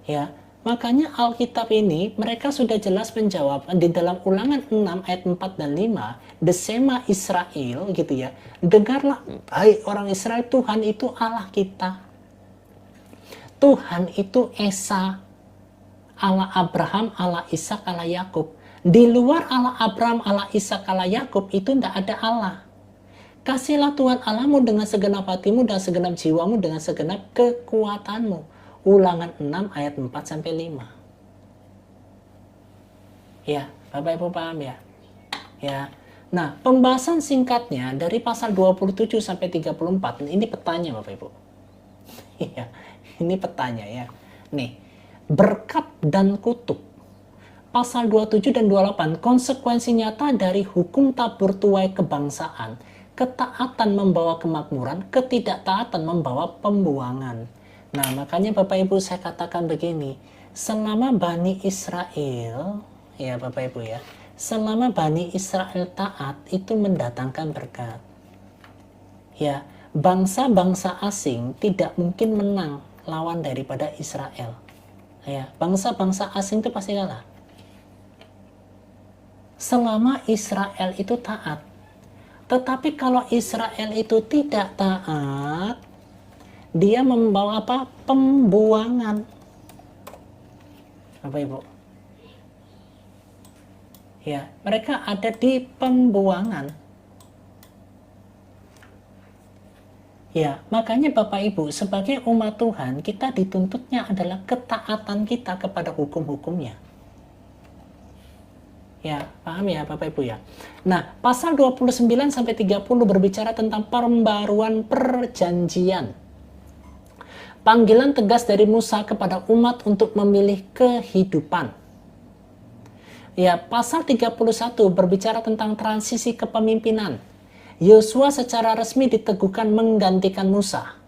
Speaker 2: Ya, makanya Alkitab ini mereka sudah jelas menjawab di dalam Ulangan 6 ayat 4 dan 5, Desema Israel gitu ya. Dengarlah hai orang Israel, Tuhan itu Allah kita. Tuhan itu Esa, Allah Abraham, Allah Ishak, Allah Yakub. Di luar Allah Abraham, Allah Ishak, Allah Yakub itu tidak ada Allah. Kasihlah Tuhan Allahmu dengan segenap hatimu dan segenap jiwamu dengan segenap kekuatanmu. Ulangan 6 ayat 4 sampai 5. Ya, Bapak Ibu paham ya? Ya. Nah, pembahasan singkatnya dari pasal 27 sampai 34 ini petanya Bapak Ibu. Iya. Ini petanya ya. Nih, berkat dan kutuk. Pasal 27 dan 28, konsekuensi nyata dari hukum tabur tuai kebangsaan. Ketaatan membawa kemakmuran, ketidaktaatan membawa pembuangan. Nah, makanya Bapak Ibu saya katakan begini. Selama Bani Israel, ya Bapak Ibu ya, selama Bani Israel taat, itu mendatangkan berkat. Ya, bangsa-bangsa asing tidak mungkin menang lawan daripada Israel. Ya, bangsa-bangsa asing itu pasti kalah. Selama Israel itu taat. Tetapi kalau Israel itu tidak taat, dia membawa apa? Pembuangan. Bapak Ibu. Ya, mereka ada di pembuangan. Ya, makanya Bapak Ibu, sebagai umat Tuhan, kita dituntutnya adalah ketaatan kita kepada hukum-hukumnya. Ya, paham ya Bapak Ibu ya? Nah, pasal 29 sampai 30 berbicara tentang pembaruan perjanjian. Panggilan tegas dari Musa kepada umat untuk memilih kehidupan. Ya, pasal 31 berbicara tentang transisi kepemimpinan. Yosua secara resmi diteguhkan menggantikan Musa.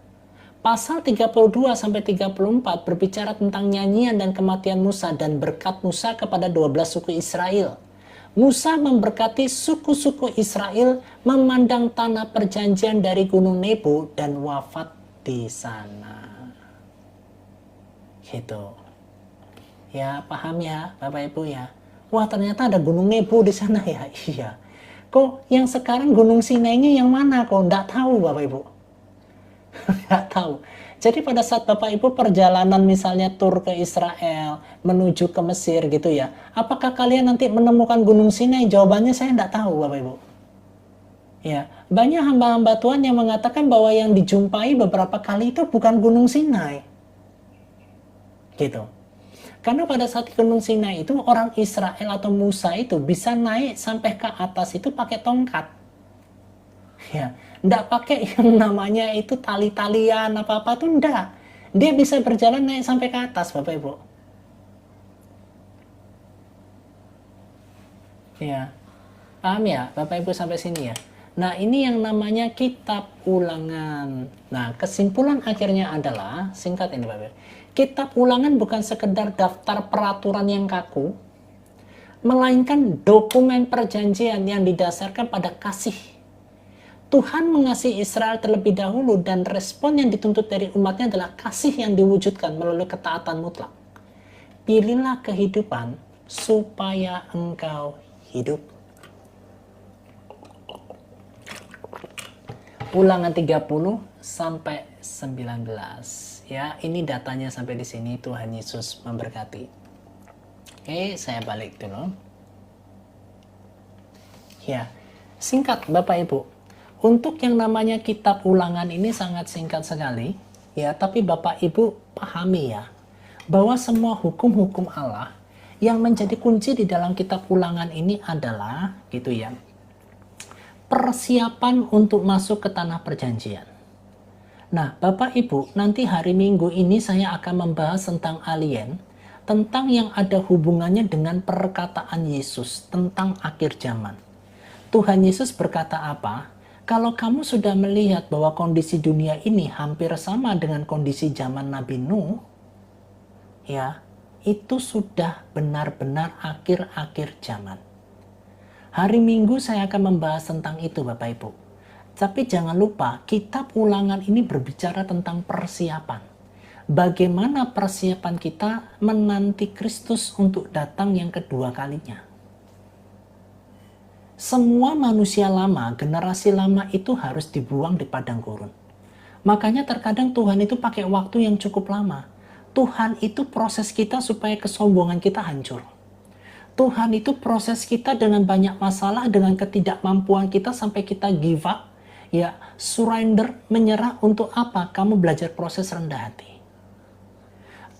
Speaker 2: Pasal 32 sampai 34 berbicara tentang nyanyian dan kematian Musa dan berkat Musa kepada 12 suku Israel. Musa memberkati suku-suku Israel memandang tanah perjanjian dari Gunung Nebo dan wafat di sana. Gitu. Ya, paham ya Bapak Ibu ya? Wah, ternyata ada Gunung Nebo di sana ya. Iya. Kok yang sekarang Gunung Sinainya yang mana? Kok nggak tahu Bapak Ibu? Nggak tahu. Jadi pada saat Bapak Ibu perjalanan misalnya tur ke Israel, menuju ke Mesir gitu ya. Apakah kalian nanti menemukan Gunung Sinai? Jawabannya saya nggak tahu Bapak Ibu. Ya, banyak hamba-hamba Tuhan yang mengatakan bahwa yang dijumpai beberapa kali itu bukan Gunung Sinai. Gitu. Karena pada saat Gunung Sinai itu orang Israel atau Musa itu bisa naik sampai ke atas itu pakai tongkat. Ya, enggak pakai yang namanya itu tali-talian apa-apa tuh enggak. Dia bisa berjalan naik sampai ke atas Bapak Ibu. Ya, paham ya Bapak Ibu sampai sini ya. Nah, ini yang namanya kitab ulangan. Nah, kesimpulan akhirnya adalah, singkat ini Bapak Ibu. Kitab ulangan bukan sekedar daftar peraturan yang kaku, melainkan dokumen perjanjian yang didasarkan pada kasih. Tuhan mengasihi Israel terlebih dahulu dan respon yang dituntut dari umatnya adalah kasih yang diwujudkan melalui ketaatan mutlak. Pilihlah kehidupan supaya engkau hidup. Ulangan 30 sampai 19. Ya, ini datanya sampai di sini. Tuhan Yesus memberkati. Oke, saya balik dulu. Ya, singkat Bapak Ibu. Untuk yang namanya kitab ulangan ini sangat singkat sekali. Ya, tapi Bapak Ibu pahami ya, bahwa semua hukum-hukum Allah yang menjadi kunci di dalam kitab ulangan ini adalah gitu ya, persiapan untuk masuk ke tanah perjanjian. Nah, Bapak Ibu, nanti hari Minggu ini saya akan membahas tentang alien, tentang yang ada hubungannya dengan perkataan Yesus tentang akhir zaman. Tuhan Yesus berkata apa? Kalau kamu sudah melihat bahwa kondisi dunia ini hampir sama dengan kondisi zaman Nabi Nuh, ya, itu sudah benar-benar akhir-akhir zaman. Hari Minggu saya akan membahas tentang itu Bapak Ibu. Tapi jangan lupa, kitab ulangan ini berbicara tentang persiapan. Bagaimana persiapan kita menanti Kristus untuk datang yang kedua kalinya. Semua manusia lama, generasi lama itu harus dibuang di padang gurun. Makanya terkadang Tuhan itu pakai waktu yang cukup lama. Tuhan itu proses kita supaya kesombongan kita hancur. Tuhan itu proses kita dengan banyak masalah, dengan ketidakmampuan kita sampai kita give up, ya, surrender, menyerah. Untuk apa? Kamu belajar proses rendah hati.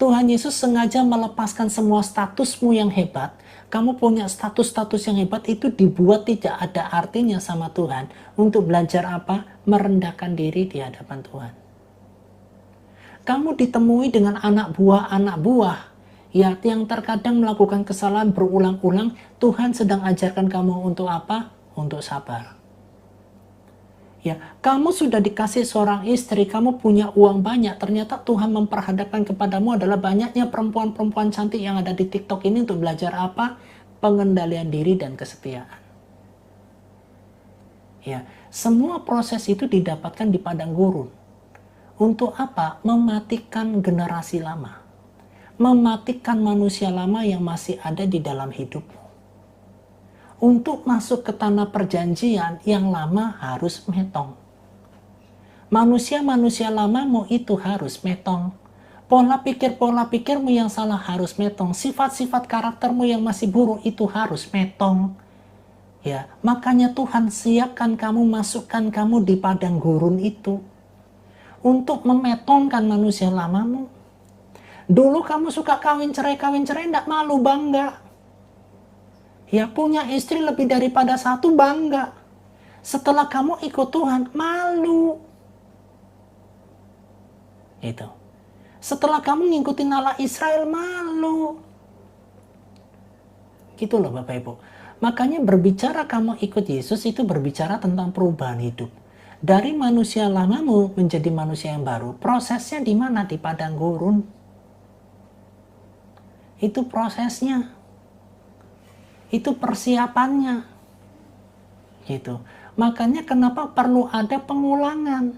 Speaker 2: Tuhan Yesus sengaja melepaskan semua statusmu yang hebat. Kamu punya status-status yang hebat itu dibuat tidak ada artinya sama Tuhan. Untuk belajar apa? Merendahkan diri di hadapan Tuhan. Kamu ditemui dengan anak buah, ya, yang terkadang melakukan kesalahan berulang-ulang. Tuhan sedang ajarkan kamu untuk apa? Untuk sabar. Ya, kamu sudah dikasih seorang istri, kamu punya uang banyak, ternyata Tuhan memperhadapkan kepadamu adalah banyaknya perempuan-perempuan cantik yang ada di TikTok ini untuk belajar apa? Pengendalian diri dan kesetiaan. Ya, semua proses itu didapatkan di padang gurun. Untuk apa? Mematikan generasi lama. Mematikan manusia lama yang masih ada di dalam hidupmu. Untuk masuk ke tanah perjanjian, yang lama harus metong. Manusia-manusia lamamu itu harus metong. Pola pikirmu yang salah harus metong. Sifat-sifat karaktermu yang masih buruk itu harus metong. Ya, makanya Tuhan siapkan kamu, masukkan kamu di padang gurun itu. Untuk memetongkan manusia lamamu. Dulu kamu suka kawin cerai, enggak malu, bangga. Ya, punya istri lebih daripada satu, bangga. Setelah kamu ikut Tuhan, malu. Itu. Setelah kamu ngikutin Allah Israel, malu. Gitu loh Bapak Ibu. Makanya berbicara kamu ikut Yesus itu berbicara tentang perubahan hidup. Dari manusia lamamu menjadi manusia yang baru. Prosesnya di mana? Di padang gurun. Itu prosesnya. Itu persiapannya. Gitu. Makanya kenapa perlu ada pengulangan.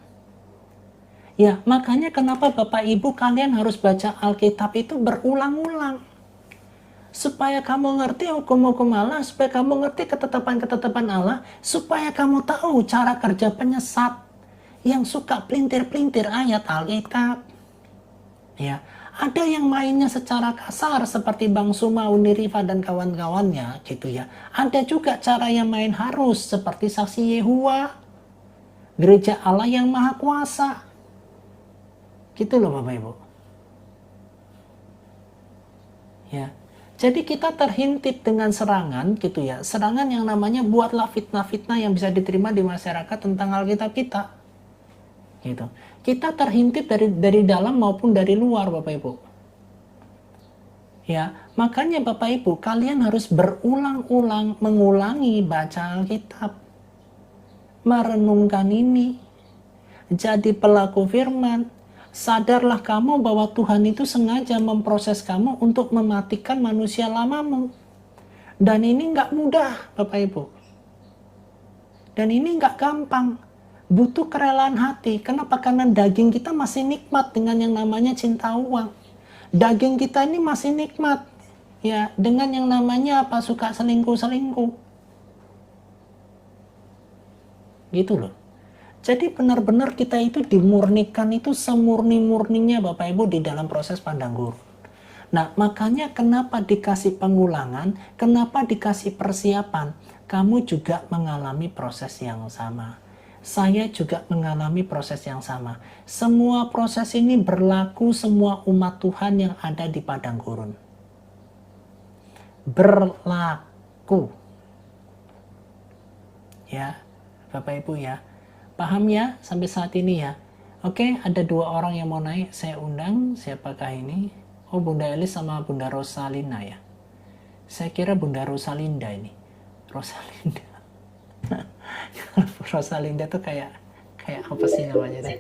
Speaker 2: Ya, makanya kenapa Bapak Ibu kalian harus baca Alkitab itu berulang-ulang. Supaya kamu ngerti hukum-hukum Allah, supaya kamu ngerti ketetapan-ketetapan Allah, supaya kamu tahu cara kerja penyesat yang suka pelintir-pelintir ayat Alkitab. Ya, ada yang mainnya secara kasar seperti Bang Suma, Unirifa dan kawan-kawannya gitu ya. Ada juga cara yang main harus seperti Saksi Yehua, Gereja Allah yang Maha Kuasa. Gitu loh Bapak Ibu. Ya. Jadi kita terhintip dengan serangan gitu ya. Serangan yang namanya buatlah fitnah-fitnah yang bisa diterima di masyarakat tentang Alkitab kita. Gitu. Kita terhintip dari dalam maupun dari luar Bapak Ibu. Ya, makanya Bapak Ibu, kalian harus berulang-ulang mengulangi baca Alkitab, merenungkan ini, jadi pelaku firman. Sadarlah kamu bahwa Tuhan itu sengaja memproses kamu untuk mematikan manusia lamamu. Dan ini nggak mudah, Bapak Ibu. Dan ini nggak gampang. Butuh kerelaan hati. Kenapa? Karena daging kita masih nikmat dengan yang namanya cinta uang. Daging kita ini masih nikmat ya dengan yang namanya apa, suka selingkuh gitu loh. Jadi benar-benar kita itu dimurnikan itu semurni-murninya Bapak Ibu di dalam proses pandang gurun. Nah makanya kenapa dikasih pengulangan, kenapa dikasih persiapan, kamu juga mengalami proses yang sama. Saya juga mengalami proses yang sama. Semua proses ini berlaku semua umat Tuhan yang ada di padang gurun. Berlaku. Ya, Bapak Ibu ya. Paham ya sampai saat ini ya? Oke, ada 2 orang yang mau naik. Saya undang, siapakah ini? Oh, Bunda Elis sama Bunda Rosalinda ya. Saya kira Bunda Rosalinda ini. Rosalinda. Rosalinda tuh kayak apa sih namanya deh?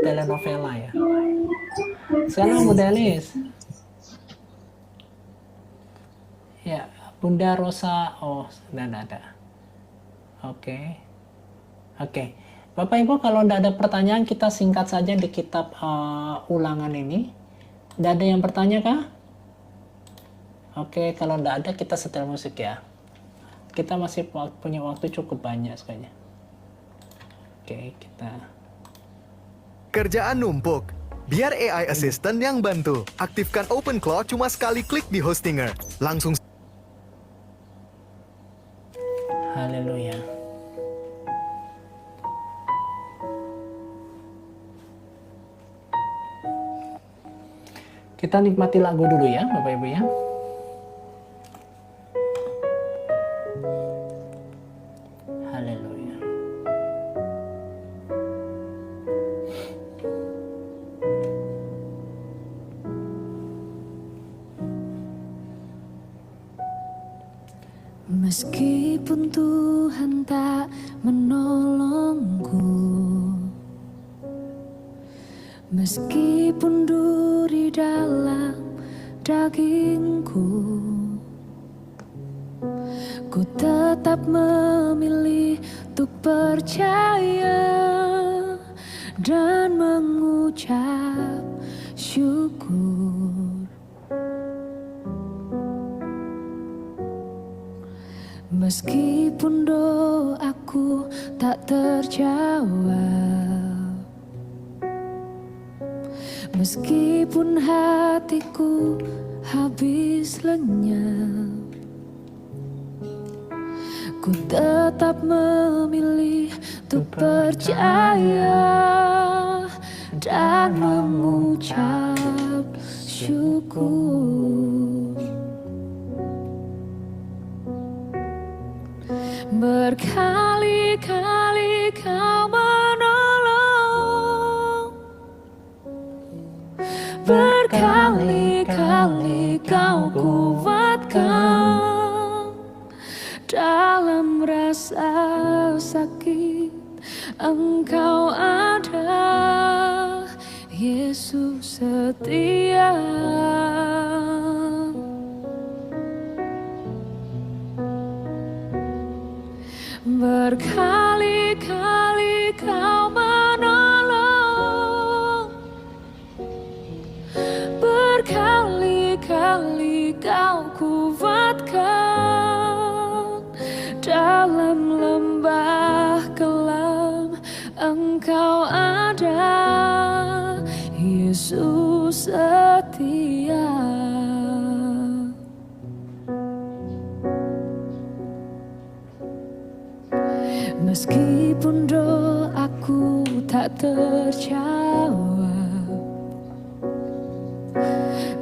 Speaker 2: Telenovela ya. Salam Bunda Elis. Ya, Bunda Rosa. Oh, sudah ada. Oke. Bapak Ibu, kalau tidak ada pertanyaan, kita singkat saja di kitab ulangan ini. Tidak ada yang bertanya kah? Oke, kalau tidak ada, kita setel musik ya. Kita masih punya waktu cukup banyak sekali. Oke, kita...
Speaker 3: Kerjaan numpuk. Biar AI Assistant yang bantu. Aktifkan OpenClaw cuma sekali klik di Hostinger. Langsung...
Speaker 2: Haleluya. Kita nikmati lagu dulu ya, Bapak Ibu ya. Haleluya.
Speaker 1: Meskipun Tuhan tak menolongku, meskipun duri dalam dagingku, ku tetap memilih untuk percaya dan mengucap syukur. Meskipun doaku tak terjawab, meskipun hatiku habis lenyap, ku tetap memilih untuk percaya dan mengucap syukur. Berkali-kali Kau menolong, berkali-kali Kau kuatkan. Dalam rasa sakit Engkau ada, Yesus setia. Berkali-kali Kau menolong, berkali-kali Kau kuatkan. Dalam lembah kelam Engkau ada, Yesus setia. Meskipun doaku tak terjawab,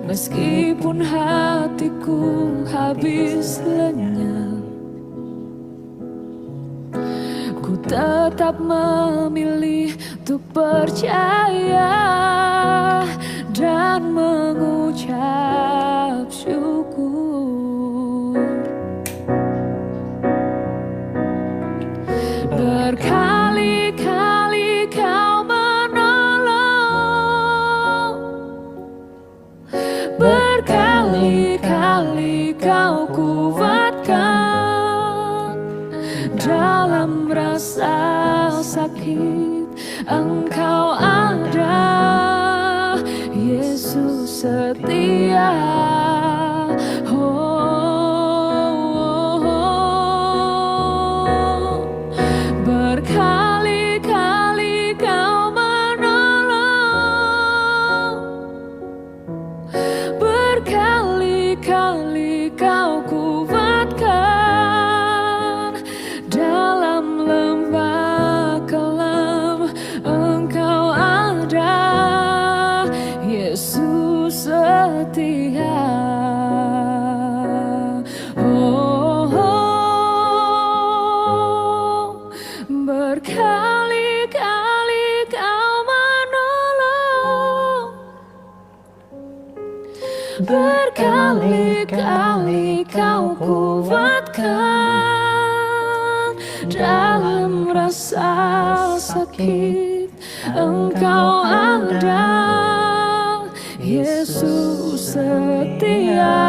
Speaker 1: meskipun hatiku habis lenyap, ku tetap memilih untuk percaya dan mengucap syukur. sakit, Engkau ada. Yesus setia. Berkali-kali Kau menolong, berkali-kali Kau kuatkan. Dalam lembah kelam Engkau ada. Yesus setia. Berkali-kali Kau menolong, berkali-kali Kau kuatkan. Dalam rasa sakit Engkau ada. Yesus setia.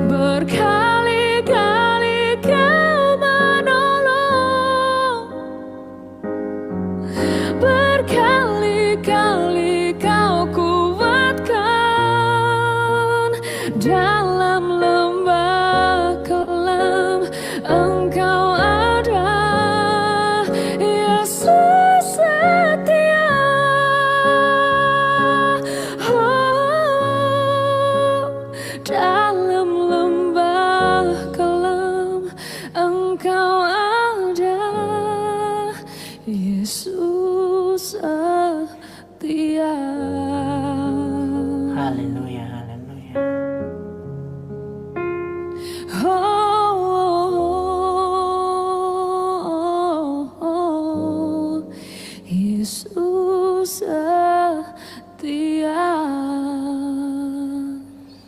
Speaker 1: Berkali-kali Kau menolong, berkali-kali Kau kuatkan. Dalam lembah kelam Engkau ada. Yesus setia. Dalam lembah kelam Engkau ada. Yesus setia.
Speaker 2: Haleluya, haleluya.
Speaker 1: Yesus setia.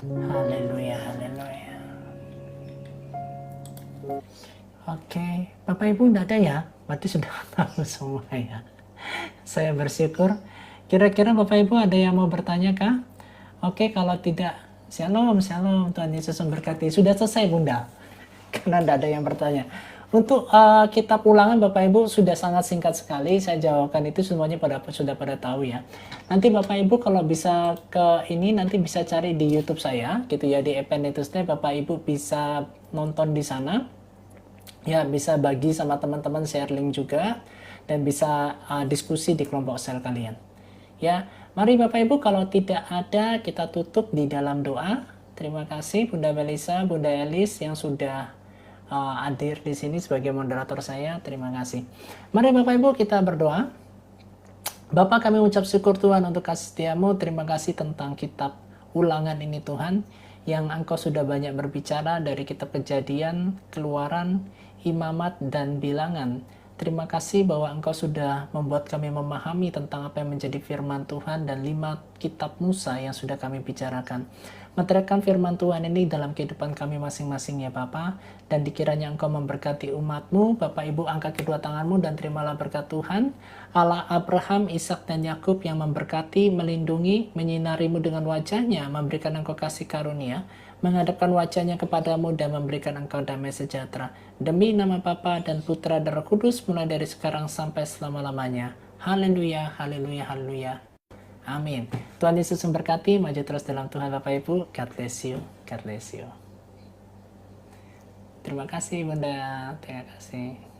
Speaker 2: Haleluya, haleluya. Oke, Bapak Ibu enggak ada ya? Berarti sudah tahu semua ya. Saya bersyukur. Kira-kira Bapak Ibu ada yang mau bertanya kah? Oke, kalau tidak, shalom, shalom. Tuhan Yesus memberkati. Sudah selesai Bunda? Karena tidak ada yang bertanya. Untuk kitab ulangan Bapak Ibu sudah sangat singkat sekali. Saya jawabkan itu semuanya sudah pada tahu ya. Nanti Bapak Ibu kalau bisa ke ini nanti bisa cari di YouTube saya gitu ya, di Epenetusnya. Bapak Ibu bisa nonton di sana. Ya, bisa bagi sama teman-teman, share link juga, dan bisa diskusi di kelompok sel kalian. Ya, mari Bapak Ibu kalau tidak ada kita tutup di dalam doa. Terima kasih Bunda Melisa, Bunda Elis yang sudah hadir di sini sebagai moderator saya. Terima kasih. Mari Bapak Ibu kita berdoa. Bapak, kami ucap syukur Tuhan untuk kasih setiamu. Terima kasih tentang kitab ulangan ini Tuhan, yang Engkau sudah banyak berbicara dari kitab Kejadian, Keluaran, Imamat, dan Bilangan. Terima kasih bahwa Engkau sudah membuat kami memahami tentang apa yang menjadi firman Tuhan dan 5 kitab Musa yang sudah kami bicarakan. Meterapkan firman Tuhan ini dalam kehidupan kami masing-masing ya Bapa, dan dikiranya Engkau memberkati umat-Mu. Bapak Ibu, angkat kedua tangan-Mu dan terimalah berkat Tuhan, Allah Abraham, Ishak, dan Yakub yang memberkati, melindungi, menyinari-Mu dengan wajahnya, memberikan Engkau kasih karunia, menghadapkan wajahnya kepadamu dan memberikan engkau damai sejahtera. Demi nama Bapa dan Putra dan Roh Kudus, mulai dari sekarang sampai selama-lamanya. Haleluya, haleluya, haleluya. Amin. Tuhan Yesus memberkati. Maju terus dalam Tuhan Bapak Ibu. God bless you. God bless you. Terima kasih Bunda. Terima kasih.